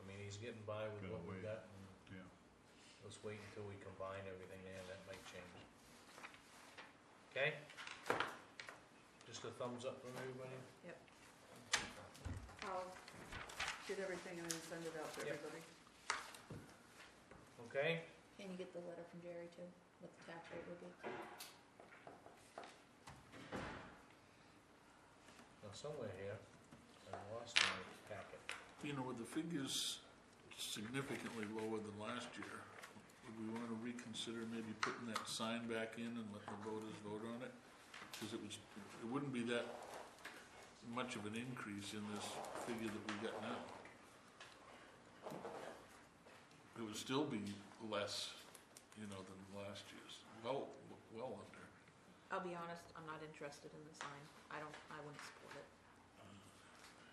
Speaker 1: think he's getting by with
Speaker 7: Gotta
Speaker 1: what we've
Speaker 7: wait.
Speaker 1: got, and
Speaker 4: Yeah.
Speaker 1: let's wait until we combine everything there, that might change. Okay? Just a thumbs up from everybody?
Speaker 8: I'll get everything and then send it out to
Speaker 1: Yep.
Speaker 8: everybody.
Speaker 1: Okay?
Speaker 5: Can you get the letter from Jerry too, what the tax rate would be?
Speaker 1: Now, somewhere here, I lost my packet.
Speaker 2: With the figures significantly lower than last year, would we want to reconsider maybe putting that sign back in and let the voters vote on it? Because it wouldn't be that much of an increase in this figure that we got now. It would still be less, than last year's, well under.
Speaker 5: I'll be honest, I'm not interested in the sign. I wouldn't support it.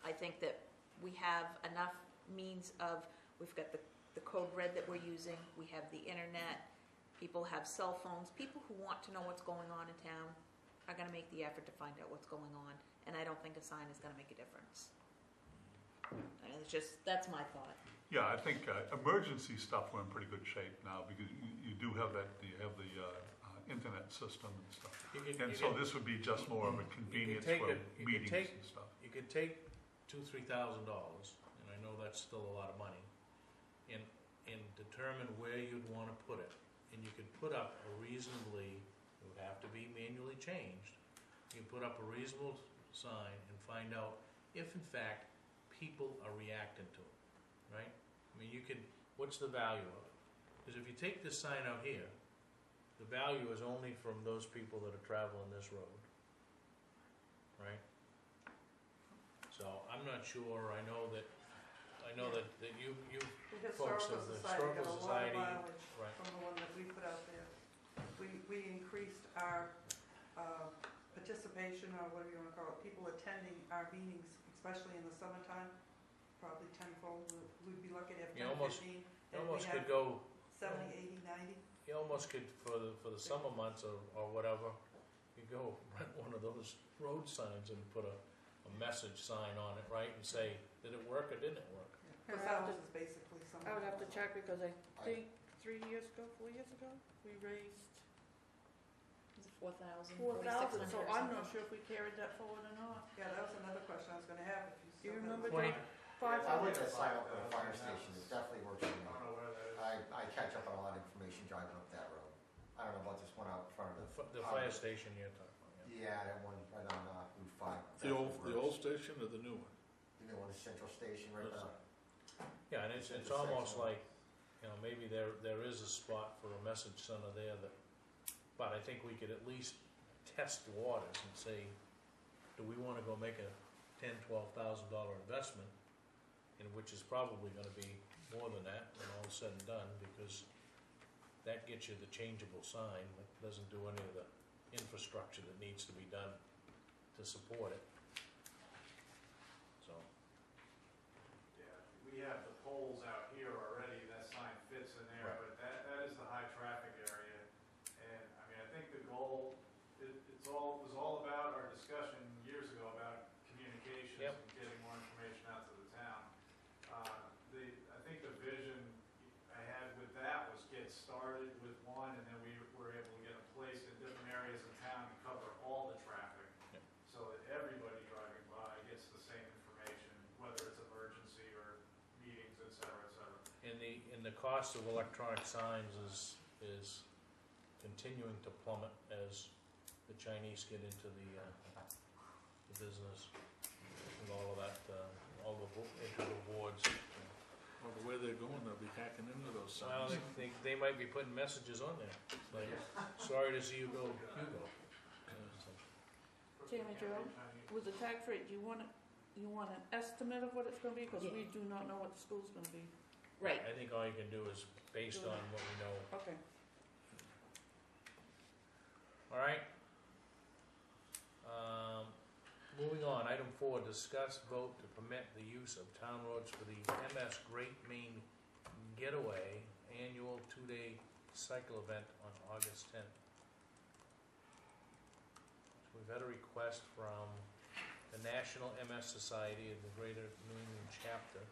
Speaker 5: I think that we have enough means of, we've got the code red that we're using, we have the internet, people have cell phones, people who want to know what's going on in town are gonna make the effort to find out what's going on, and I don't think a sign is gonna make a difference. And that's my thought.
Speaker 4: Yeah, I think emergency stuff we're in pretty good shape now, because you do have you have the internet system and stuff. And so this would be just more of a convenience
Speaker 1: take
Speaker 4: for
Speaker 1: it- you could
Speaker 4: meetings
Speaker 1: take-
Speaker 4: and stuff.
Speaker 1: You could take $2,000-3,000, and I know that's still a lot of money, and determine where you'd wanna put it. And you could put up a reasonably, it would have to be manually changed, you put up a reasonable sign and find out if in fact people are reacting to it, right? I mean, what's the value of it? Because if you take this sign out here, the value is only from those people that are traveling this road, right? So I'm not sure, I know that you
Speaker 9: The
Speaker 1: folks
Speaker 9: Historical
Speaker 1: of the
Speaker 9: Society got a
Speaker 1: Historical
Speaker 9: lot of
Speaker 1: Society,
Speaker 9: mileage
Speaker 1: right.
Speaker 9: from the one that we put out there. We increased our participation, or whatever you wanna call it, people attending our meetings, especially in the summertime, probably tenfold. We'd be lucky to have
Speaker 1: You
Speaker 9: 10,
Speaker 1: almost-
Speaker 9: 15,
Speaker 1: you
Speaker 9: and we
Speaker 1: almost could
Speaker 9: have
Speaker 1: go,
Speaker 9: 70, 80, 90.
Speaker 1: you almost could, for the summer months or whatever, you go rent one of those road signs and put a message sign on it, right, and say, did it work or didn't it work?
Speaker 9: Because ours is basically some.
Speaker 8: I would have to check because I think 4 years ago, we raised
Speaker 5: Is it 4,000,
Speaker 8: 4,000,
Speaker 5: 4,600
Speaker 8: so
Speaker 5: or
Speaker 8: I'm not
Speaker 5: something?
Speaker 8: sure if we carried that forward or not.
Speaker 9: Yeah, that was another question I was gonna have, if you
Speaker 8: Do
Speaker 9: still
Speaker 8: you
Speaker 9: have.
Speaker 8: remember,
Speaker 1: Twenty.
Speaker 8: Dave?
Speaker 10: I went to sign up for a fire station, it definitely works for me.
Speaker 11: I don't know where that is.
Speaker 10: I catch up on a lot of information driving up that road. I don't know about this one out in front of
Speaker 1: The fire station you're talking about, yeah.
Speaker 10: Yeah, that one right on Route 5.
Speaker 2: The old station or the new one?
Speaker 10: The new one, the central station right there.
Speaker 1: Yeah, and it's almost like, you know, maybe there is a spot for a message center there that, but I think we could at least test the waters and say, do we wanna go make a $10,000-12,000 investment, in which is probably gonna be more than that when all is said and done, because that gets you the changeable sign, that doesn't do any of the infrastructure that needs to be done to support it. So,
Speaker 11: Yeah, we have the poles out here already, that sign fits in there,
Speaker 1: Right.
Speaker 11: but that is the high traffic area. And, I mean, I think the goal, it was all about our discussion years ago about communications
Speaker 1: Yep.
Speaker 11: and getting more information out to the town. I think the vision I had with that was get started with one, and then we were able to get them placed in different areas of town and cover all the traffic.
Speaker 1: Yep.
Speaker 11: So that everybody driving by gets the same information, whether it's emergency or meetings, et cetera, et cetera.
Speaker 1: and the cost of electronic signs is continuing to plummet as the Chinese get into the business and all of that, into the boards.
Speaker 2: Well, the way they're going, they'll be hacking into those
Speaker 1: Well,
Speaker 2: signs.
Speaker 1: they might be putting messages on there, like, sorry to see you go, Hugo.
Speaker 8: Tammy Jo, with the tax rate, do you want an estimate of what it's gonna be? Because we do not know what the school's gonna be.
Speaker 5: Right,
Speaker 1: I think all you can do is based on what we know.
Speaker 8: Okay.
Speaker 1: All right. Moving on, item 4, discuss vote to permit the use of town roads for the MS Great Maine Getaway annual 2-day cycle event on August 10th. So we've had a request from the National MS Society of the Greater New England Chapter.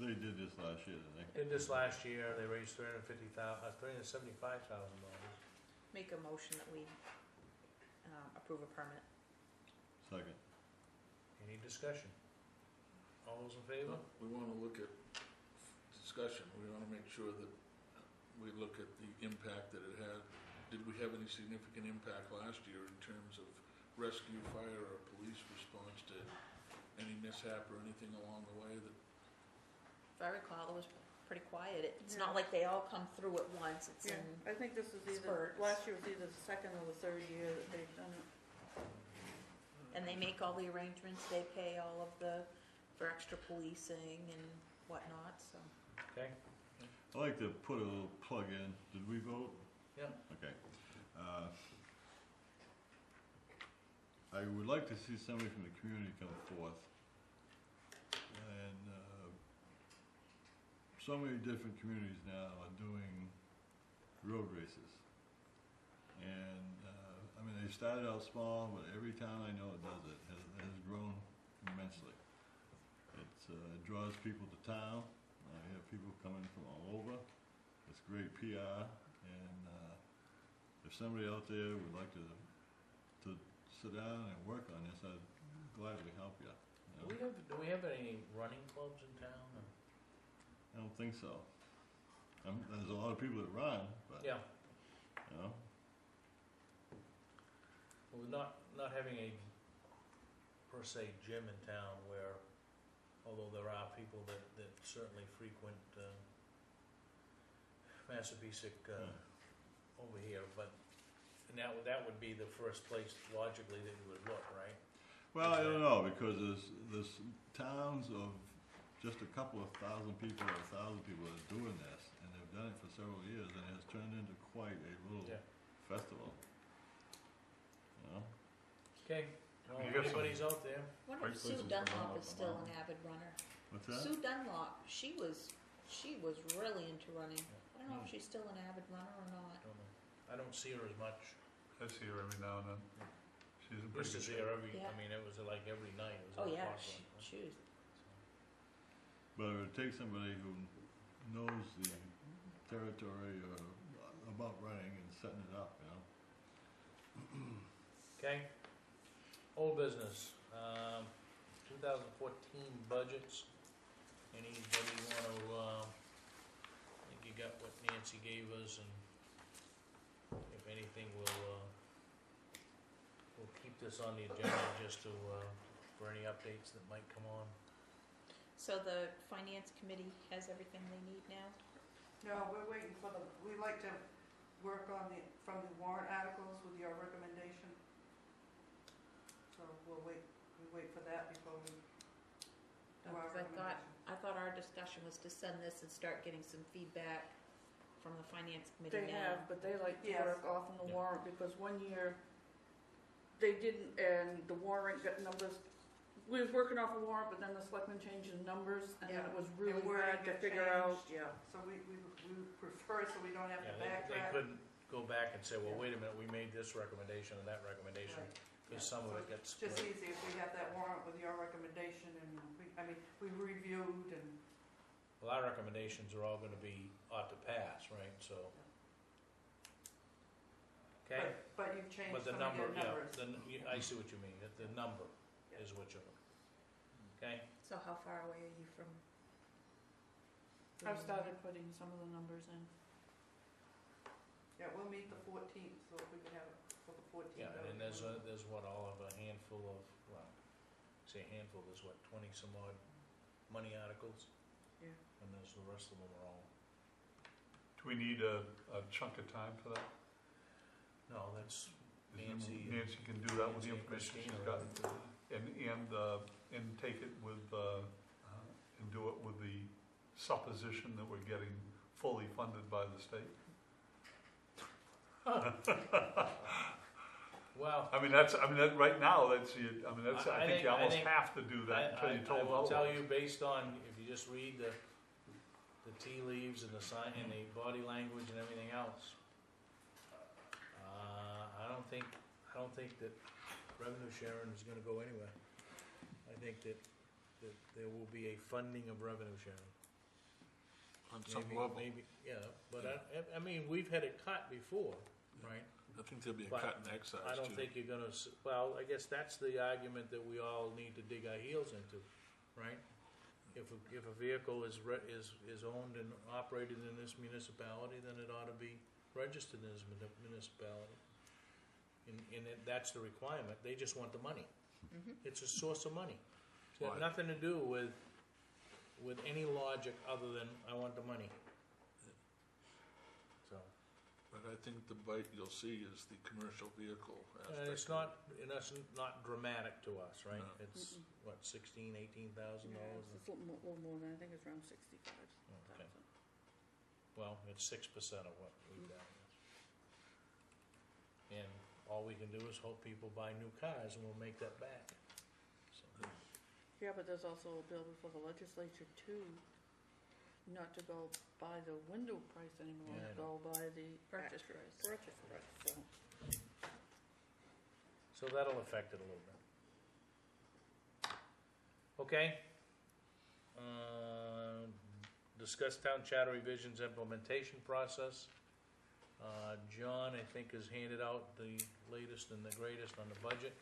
Speaker 7: They did this last year, didn't they?
Speaker 1: Did this last year, they raised $375,000.
Speaker 5: make a motion that we approve a permit.
Speaker 7: Second.
Speaker 1: Any discussion? All those in favor?
Speaker 2: We wanna look at discussion, we wanna make sure that we look at the impact that it had. Did we have any significant impact last year in terms of rescue, fire, or police response to any mishap or anything along the way that?
Speaker 5: If I recall, it was pretty quiet. It's not like they all come through at once. It's
Speaker 8: Yeah,
Speaker 5: in
Speaker 8: I think this is
Speaker 5: spurts.
Speaker 8: last year was either the second or the third year that they've done it.
Speaker 5: And they make all the arrangements, they pay all of for extra policing and whatnot, so.
Speaker 1: Okay?
Speaker 7: I'd like to put a little plug in. Did we vote?
Speaker 1: Yeah.
Speaker 7: Okay. I would like to see somebody from the community come forth. And so many different communities now are doing road races. And I mean, they started out small, but every town I know that does it has grown immensely. It draws people to town. You have people coming from all over. It's great PR, and if somebody out there would like to sit down and work on this, I'd gladly help you. You know?
Speaker 1: Do we have any running clubs in town? Or?
Speaker 7: I don't think so. There's a lot of people that run, but
Speaker 1: Yeah.
Speaker 7: you know,
Speaker 1: Well, not having a per se gym in town where, although there are people that certainly frequent Massabesic over here, but and that would be the first place logically that you would look, right?
Speaker 7: well, I don't know, because there's towns of just a couple of thousand people or 1,000 people that are doing this, and they've done it for several years, and it's turned into quite a little
Speaker 1: Yeah.
Speaker 7: festival. You know?
Speaker 1: Okay. Well,
Speaker 4: You
Speaker 1: if
Speaker 4: got some-
Speaker 1: anybody's out there,
Speaker 5: Wonder
Speaker 7: Great
Speaker 5: if Sue
Speaker 7: places to
Speaker 5: Dunlop
Speaker 7: run
Speaker 5: is
Speaker 7: up
Speaker 5: still
Speaker 7: and
Speaker 5: an avid runner.
Speaker 7: What's that?
Speaker 5: Sue Dunlop, she was really into running. I don't know if she's still an avid runner or not.
Speaker 1: I don't see her as much.
Speaker 4: I see her every now and then. She's in pretty
Speaker 1: Used to
Speaker 4: good
Speaker 1: see
Speaker 4: shape.
Speaker 1: her every.
Speaker 5: Yeah.
Speaker 1: I mean, it was like every night. It was
Speaker 5: Oh,
Speaker 1: like
Speaker 5: yeah,
Speaker 1: clockwork.
Speaker 5: she was,
Speaker 7: But it would take somebody who knows the territory about running and setting it up, you know?
Speaker 1: Okay. Old business, 2014 budgets. Anybody wanna, I think you got what Nancy gave us, and if anything, we'll keep this on the agenda just to, for any updates that might come on.
Speaker 5: So the finance committee has everything they need now?
Speaker 9: No, we're waiting for we like to work on from the warrant articles with your recommendation. So we wait for that before we do our recommendation.
Speaker 5: I thought our discussion was to send this and start getting some feedback from the finance committee
Speaker 8: They
Speaker 5: now.
Speaker 8: have, but they like to
Speaker 9: Yes.
Speaker 8: work off on the
Speaker 1: Yeah.
Speaker 8: warrant, because one year they didn't, and the warrant got numbers. We was working off a warrant, but then the selectmen changed the numbers, and then
Speaker 9: Yeah.
Speaker 8: it was really
Speaker 9: And wording
Speaker 8: hard to
Speaker 9: got
Speaker 8: figure out,
Speaker 9: changed.
Speaker 8: yeah.
Speaker 9: So we prefer, so we don't have to
Speaker 1: Yeah, they
Speaker 9: backtrack.
Speaker 1: couldn't go back and say, well, wait a minute, we made this recommendation and that recommendation,
Speaker 9: Right.
Speaker 1: because
Speaker 9: Yeah,
Speaker 1: some of
Speaker 9: so
Speaker 1: it gets
Speaker 9: it's just
Speaker 1: split.
Speaker 9: easy if we have that warrant with your recommendation, and we reviewed and.
Speaker 1: Well, our recommendations are all gonna be ought to pass, right, so. Okay,
Speaker 9: But you've changed
Speaker 1: but the
Speaker 9: some of
Speaker 1: number,
Speaker 9: your
Speaker 1: yeah,
Speaker 9: numbers.
Speaker 1: I see what you mean, that the number
Speaker 9: Yeah.
Speaker 1: is what you're, okay?
Speaker 5: So how far away are you from?
Speaker 8: I've started putting some of the numbers in.
Speaker 9: Yeah, we'll meet the 14th, so if we can have it for the 14th.
Speaker 1: Yeah,
Speaker 9: that would
Speaker 1: and
Speaker 9: be
Speaker 1: there's
Speaker 9: wonderful.
Speaker 1: what, all of a handful of, well, say a handful, there's what, 20 some odd money articles?
Speaker 8: Yeah.
Speaker 1: And there's the rest of them are all,
Speaker 4: Do we need a chunk of time for that?
Speaker 1: no, that's
Speaker 4: Is there-
Speaker 1: Nancy.
Speaker 4: Nancy can do that with the
Speaker 1: Nancy and
Speaker 4: information she's
Speaker 1: Christina.
Speaker 4: got, and take it with, and do it with the supposition that we're getting fully funded by the state.
Speaker 1: Well,
Speaker 4: right now, I think you almost
Speaker 1: think-
Speaker 4: have to do that until you're told
Speaker 1: I will tell you,
Speaker 4: otherwise.
Speaker 1: based on, if you just read the tea leaves and the sign, and the body language and everything else, I don't think that revenue sharing is gonna go anywhere. I think that there will be a funding of revenue sharing.
Speaker 2: On some
Speaker 1: Maybe-
Speaker 2: level.
Speaker 1: Maybe, yeah, but I mean, we've had it cut before, right?
Speaker 2: I think there'll be a
Speaker 1: But
Speaker 2: cut in excise too.
Speaker 1: I don't think you're gonna, well, I guess that's the argument that we all need to dig our heels into, right? If a vehicle is owned and operated in this municipality, then it ought to be registered in this municipality. And that's the requirement, they just want the money. It's a source of money. It's got
Speaker 2: Right.
Speaker 1: nothing to do with any logic other than I want the money. So.
Speaker 2: But I think the bite you'll see is the commercial vehicle aspect.
Speaker 1: And it's not dramatic to us, right?
Speaker 2: No.
Speaker 1: It's, what, $18,000
Speaker 8: Yeah,
Speaker 1: dollars?
Speaker 8: it's a little more than, I think it's around 65,000.
Speaker 1: Okay. Well, it's 6% of what we've got. And all we can do is hope people buy new cars and we'll make that back. So,
Speaker 8: Yeah, but there's also a bill before the legislature too, not to go by the window price anymore,
Speaker 1: Yeah, I
Speaker 8: to go by the
Speaker 5: Purchase
Speaker 8: actual
Speaker 5: price.
Speaker 8: Purchase price, so.
Speaker 1: so that'll affect it a little bit. Okay. Discuss town charter revisions implementation process. John, I think, has handed out the latest and the greatest on the budget.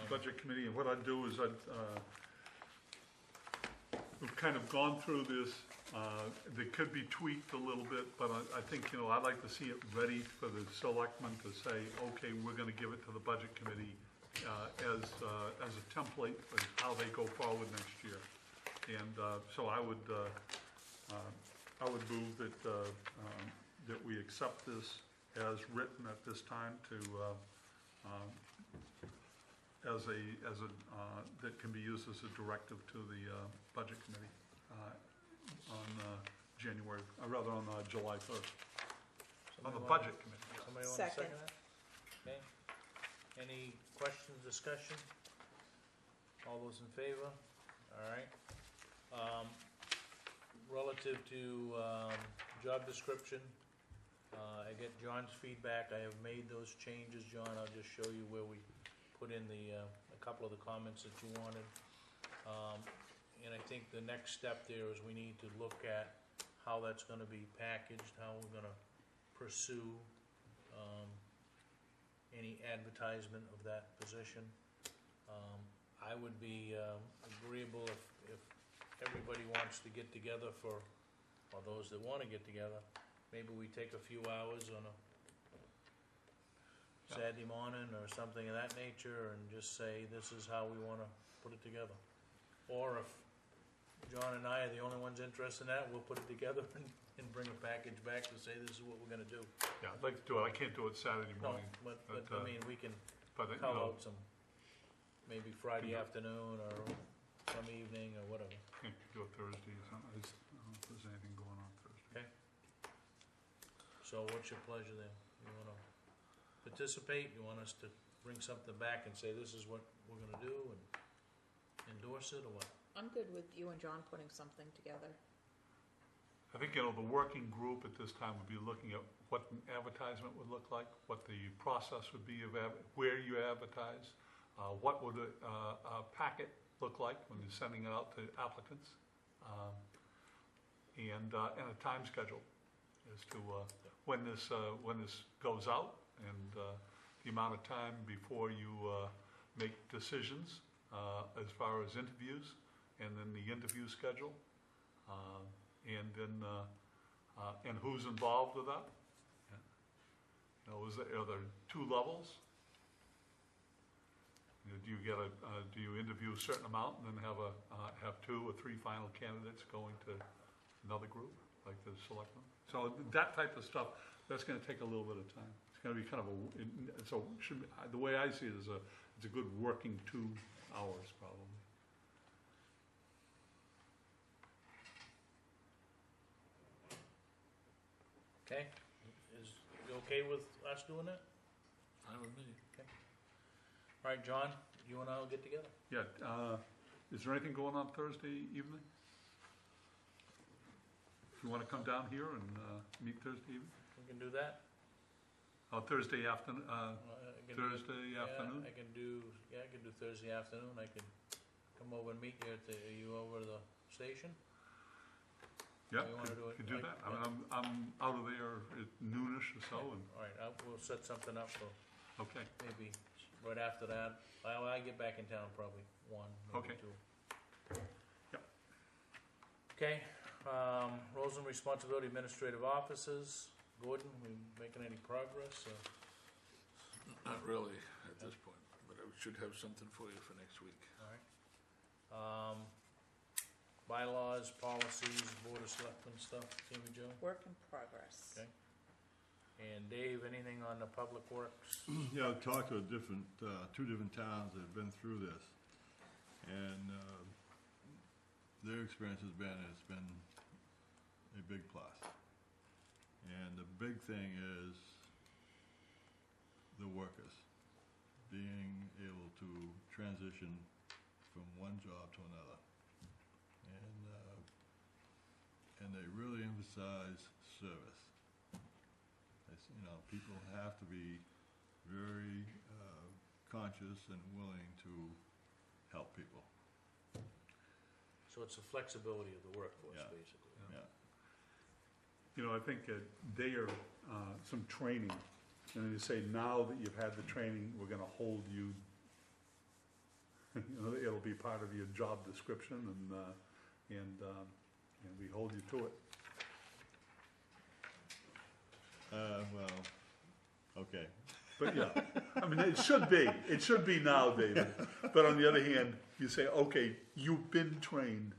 Speaker 4: Budget committee, and what I'd do is we've kind of gone through this, they could be tweaked a little bit, but I think, I'd like to see it ready for the selectmen to say, okay, we're gonna give it to the budget committee, as a template for how they go forward next year. And, so I would move that we accept this as written at this time that can be used as a directive to the budget committee on July 1st. On the budget committee.
Speaker 1: Somebody want to second
Speaker 5: Second.
Speaker 1: that? Okay. Any questions, discussion? All those in favor? All right. Relative to job description, I get John's feedback. I have made those changes, John. I'll just show you where we put in a couple of the comments that you wanted. And I think think the next step there is we need to look at how that's gonna be packaged, how we're gonna pursue, any advertisement of that position. I would be, agreeable if everybody wants to get together or those that wanna get together, maybe we take a few hours on a Saturday morning or something of that nature and just say, this is how we wanna put it together. Or if John and I are the only ones interested in that, we'll put it together and bring a package back to say, this is what we're gonna do.
Speaker 4: Yeah, I'd like to do it, I can't do it Saturday
Speaker 1: No,
Speaker 4: morning.
Speaker 1: but
Speaker 4: But,
Speaker 1: I mean, we can
Speaker 4: But, you
Speaker 1: call
Speaker 4: know,
Speaker 1: out some, maybe Friday afternoon or some evening or whatever.
Speaker 4: can't do it Thursday or something, I just don't know if there's anything going on Thursday.
Speaker 1: Okay. So what's your pleasure there? You wanna participate? You want us to bring something back and say, this is what we're gonna do and endorse it or what?
Speaker 5: I'm good with you and John putting something together.
Speaker 4: I think, you know, the working group at this time would be looking at what an advertisement would look like, what the process would be of where you advertise, what would a packet look like when you're sending it out to applicants, and a time schedule as to when this goes out and the amount of time before you make decisions as far as interviews, and then the interview schedule. And then, and who's involved with that? You know, are there 2 levels? You know, do you interview a certain amount and then have 2 or 3 final candidates going to another group, like the selectmen? So that type of stuff, that's gonna take a little bit of time. It's gonna be kind of the way I see it is it's a good working 2 hours probably.
Speaker 1: Okay, is you okay with us doing that?
Speaker 2: Fine with me.
Speaker 1: Okay. All right, John, you and I'll get together.
Speaker 4: Yeah, is there anything going on Thursday evening? If you wanna come down here and meet Thursday evening?
Speaker 1: We can do that.
Speaker 4: Thursday afternoon,
Speaker 1: I can do-
Speaker 4: Thursday afternoon?
Speaker 1: I can do Thursday afternoon. I could come over and meet you are you over to the station?
Speaker 4: Yeah,
Speaker 1: we wanna do it
Speaker 4: could do
Speaker 1: like-
Speaker 4: that. I mean, I'm out of there at noonish or so, and,
Speaker 1: All right, we'll set something up for
Speaker 4: okay,
Speaker 1: maybe right after that. I get back in town probably 1, maybe
Speaker 4: Okay.
Speaker 1: 2.
Speaker 4: Yep.
Speaker 1: Okay, roles and responsibility administrative offices. Gordon, we making any progress?
Speaker 2: Not really at this point, but I should have something for you for next week.
Speaker 1: All right. Bylaws, policies, Board of Selectmen stuff, Tammy Jo?
Speaker 5: Work in progress.
Speaker 1: Okay. And Dave, anything on the public works?
Speaker 7: Yeah, I've talked to 2 different towns that have been through this, and their experience has been, it's been a big plus. And the big thing is the workers being able to transition from one job to another. And they really emphasize service. It's, you know, people have to be very conscious and willing to help people.
Speaker 1: So it's the flexibility of the workforce,
Speaker 7: Yeah.
Speaker 1: basically.
Speaker 7: Yeah.
Speaker 4: you know, I think they are, some training, and you say, now that you've had the training, we're gonna hold you, you know, it'll be part of your job description, and we hold you to it.
Speaker 7: Well, okay.
Speaker 4: But yeah, I mean, it should be now, David. But on the other hand, you say, okay, you've been trained.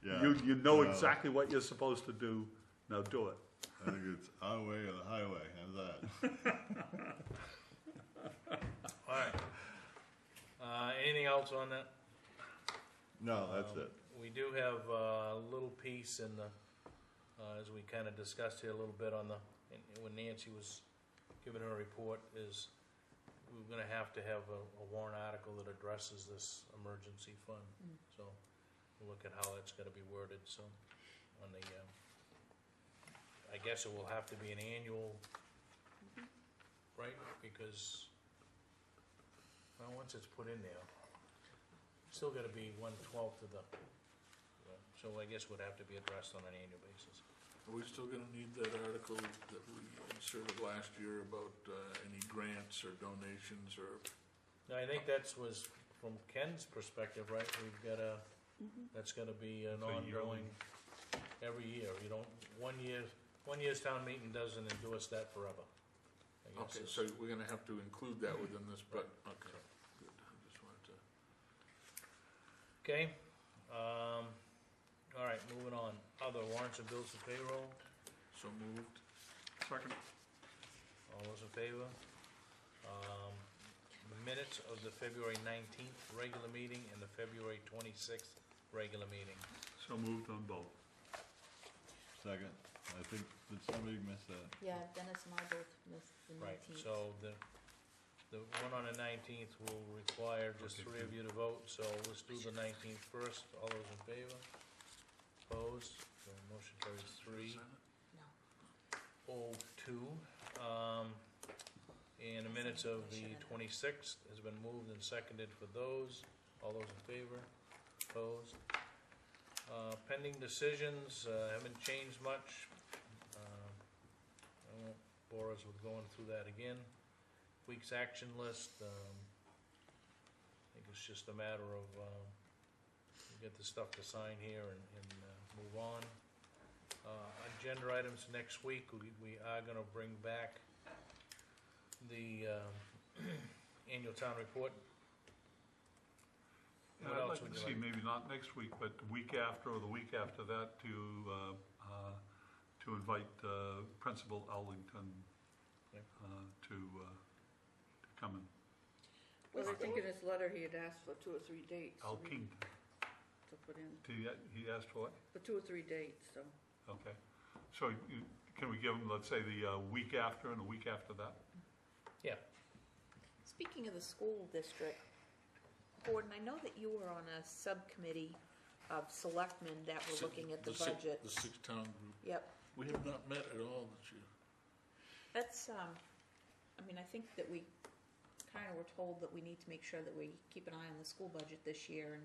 Speaker 7: Yeah.
Speaker 4: You know
Speaker 7: Well,
Speaker 4: exactly what you're supposed to do, now do it.
Speaker 7: I think it's our way or the highway, how's that?
Speaker 1: All right. Anything else on that?
Speaker 7: No, that's it.
Speaker 1: We do have a little piece in the, as we kind of discussed here a little bit on the, when Nancy was giving her report, is we're gonna have to have a warrant article that addresses this emergency fund. So we'll look at how that's gonna be worded, so on the, I guess it will have to be an annual, right? Because, well, once it's put in there, still gotta be 1/12 of the So I guess would have to be addressed on an annual basis.
Speaker 2: Are we still gonna need that article that we inserted last year about any grants or donations or?
Speaker 1: Now, I think that's was from Ken's perspective, right? We've got a, that's gonna be an
Speaker 4: So
Speaker 1: ongoing, every year. You don't, one year's town meeting doesn't endorse that forever. I guess
Speaker 2: Okay,
Speaker 1: is-
Speaker 2: so we're gonna have to include that within this, but, okay, good, I just wanted to.
Speaker 1: Okay, all right, moving on. Other warrants and bills of payroll,
Speaker 2: So moved.
Speaker 4: Second.
Speaker 1: all those in favor? Minutes of the February 19th regular meeting and the February 26th regular meeting.
Speaker 4: So moved on both.
Speaker 7: Second, I think, did somebody miss that?
Speaker 5: Yeah, Dennis and I both missed the 19th.
Speaker 1: Right, so the one on the 19th will require just
Speaker 4: Okay,
Speaker 1: 3 of you to vote, so let's do the 19th first. All those in favor? Opposed? So motion carries 3.
Speaker 5: No.
Speaker 1: 02. And the minutes of the 26th has been moved and seconded for those. All those in favor? Opposed? Pending decisions, haven't changed much. I won't bore us with going through that again. Week's action list, I think it's just a matter of, we get the stuff to sign here and move on. Agenda items next week, we are gonna bring back the annual town report.
Speaker 4: Yeah,
Speaker 1: What
Speaker 4: I'd
Speaker 1: else
Speaker 4: like
Speaker 1: would
Speaker 4: to
Speaker 1: you
Speaker 4: see,
Speaker 1: like?
Speaker 4: maybe not next week, but the week after or the week after that to invite Principal Elkington
Speaker 1: Okay.
Speaker 4: to come in.
Speaker 8: Well, I think in his letter, he had asked for 2 or 3 dates.
Speaker 4: Elkington.
Speaker 8: To put in,
Speaker 4: He asked for what?
Speaker 8: for 2 or 3 dates, so.
Speaker 4: Okay. So can we give him, let's say, the week after and the week after that?
Speaker 1: Yeah,
Speaker 5: Speaking of the school district, Gordon, I know that you were on a subcommittee of selectmen that were looking at the budget.
Speaker 2: The 6-town group.
Speaker 5: Yep,
Speaker 2: We have not met at all this year.
Speaker 5: that's, I mean, I think that we kind of were told that we need to make sure that we keep an eye on the school budget this year, and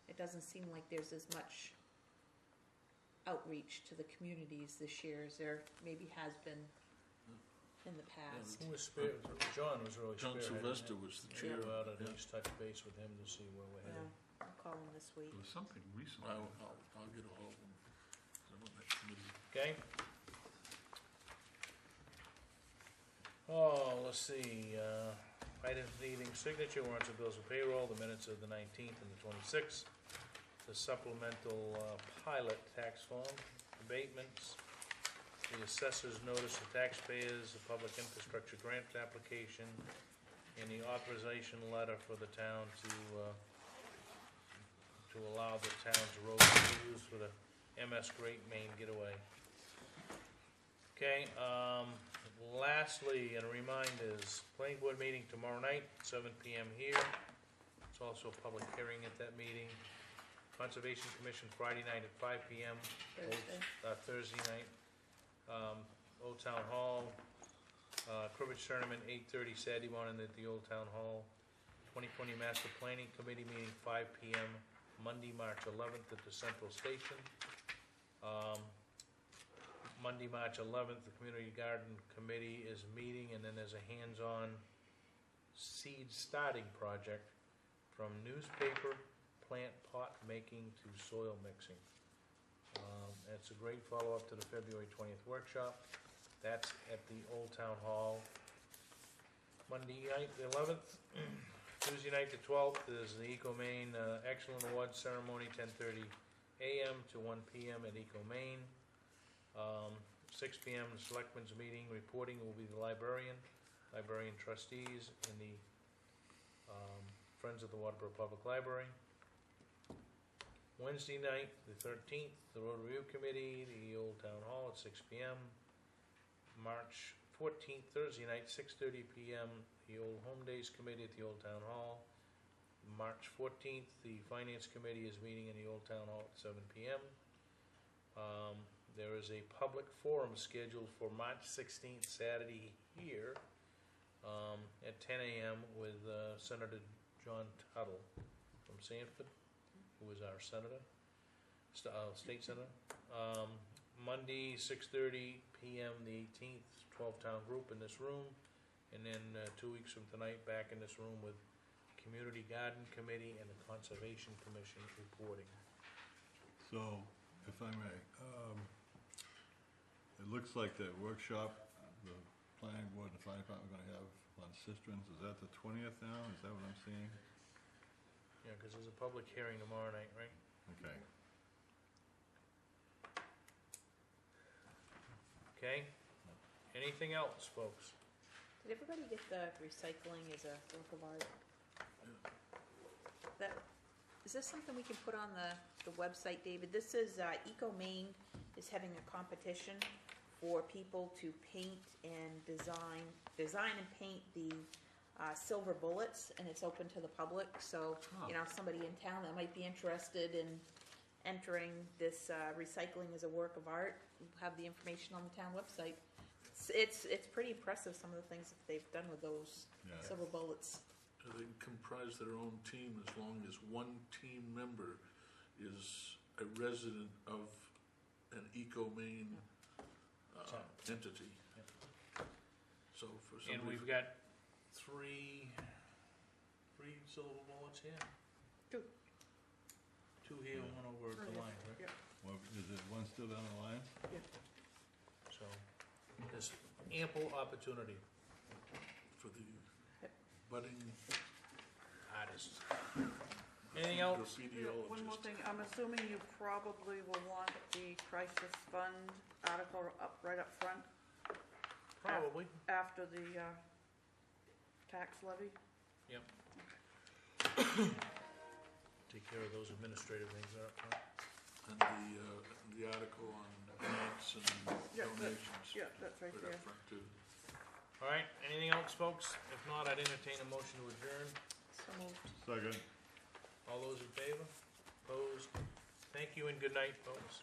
Speaker 5: it doesn't seem like there's as much outreach to the communities this year as there maybe has been in the past.
Speaker 1: who was John was really
Speaker 2: John
Speaker 1: spearheading
Speaker 2: Sylvester
Speaker 1: it.
Speaker 2: was the
Speaker 1: We
Speaker 2: chair.
Speaker 1: ought to at
Speaker 2: Yeah.
Speaker 1: least touch base with him to see where we're
Speaker 5: Yeah,
Speaker 1: headed.
Speaker 5: I'll call him this week.
Speaker 4: There was something recently.
Speaker 2: I'll get a hold of him. 'Cause I'm on that committee.
Speaker 1: Okay? Oh, let's see, items needing signature, warrants and bills of payroll, the minutes of the 19th and the 26th, the supplemental pilot tax form, abatements, the assessors notice to taxpayers, the public infrastructure grant application, and the authorization letter for the town to allow the town's roads to be used for the MS Great Maine Getaway. Okay, lastly, and a reminder is planning board meeting tomorrow night, 7 PM here. It's also a public hearing at that meeting. Conservation Commission Friday night at 5 PM.
Speaker 5: Thursday.
Speaker 1: Thursday night. Old Town Hall. Cribbage Tournament, 8:30 Saturday morning at the Old Town Hall. 2020 Master Planning Committee meeting, 5 PM, Monday, March 11th at the Central Station. Monday, March 11th, the Community Garden Committee is meeting, and then there's a hands-on seed starting project from newspaper, plant pot making to soil mixing. It's a great follow-up to the February 20th workshop. That's at the Old Town Hall. Monday night, the 11th. Tuesday night, the 12th, is the Ecomaine Excellent Awards Ceremony, 10:30 a.m. to 1 p.m. at Ecomaine. 6 p.m. the Selectmen's meeting. Reporting will be the librarian trustees, and the Friends of the Waterboro Public Library. Wednesday night, the 13th, the Road Review Committee, the Old Town Hall at 6 p.m. March 14th, Thursday night, 6:30 p.m., the Old Home Days Committee at the Old Town Hall. March 14th, the Finance Committee is meeting in the Old Town Hall at 7 p.m. There is a public forum scheduled for March 16th, Saturday here, at 10 a.m. with Senator John Tuttle from Sanford, who is our senator. State Center. Monday, 6:30 PM, the 18th, 12-town group in this room. And then 2 weeks from tonight, back in this room with Community Garden Committee and the Conservation Commission reporting.
Speaker 7: So, if I may, it looks like the workshop, the planning board and the fire department are gonna have on cisterns, is that the 20th now? Is that what I'm seeing?
Speaker 1: Yeah, because there's a public hearing tomorrow night, right?
Speaker 7: Okay.
Speaker 1: Okay? Anything else, folks?
Speaker 5: Did everybody get the recycling as a work of art? That, is this something we can put on the website, David? This is, Ecomaine is having a competition for people to paint and design and paint the silver bullets, and it's open to the public, so, you know, somebody in town that might be interested in entering this recycling as a work of art, we'll have the information on the town website. It's pretty impressive, some of the things that they've done with those silver bullets.
Speaker 2: They can comprise their own team as long as one team member is a resident of an Ecomaine entity. So for somebody...
Speaker 1: And we've got three silver bullets here?
Speaker 8: Two.
Speaker 1: Two here, and one over at the line, right?
Speaker 8: Yeah.
Speaker 7: Well, is it one still down the line?
Speaker 1: So, there's ample opportunity
Speaker 2: For the budding
Speaker 1: artists. Anything else?
Speaker 2: graffitiologist.
Speaker 8: One more thing, I'm assuming you probably will want the crisis fund article right up front
Speaker 1: Probably.
Speaker 8: after the tax levy.
Speaker 1: Yep. Take care of those administrative things that are up front.
Speaker 2: And the article on grants and
Speaker 8: Yeah,
Speaker 2: donations.
Speaker 8: Yeah, that's right
Speaker 2: Right
Speaker 8: there.
Speaker 2: up front too.
Speaker 1: All right, anything else, folks? If not, I'd entertain a motion to adjourn.
Speaker 5: So moved.
Speaker 7: Second.
Speaker 1: All those in favor? Opposed? Thank you and good night, folks.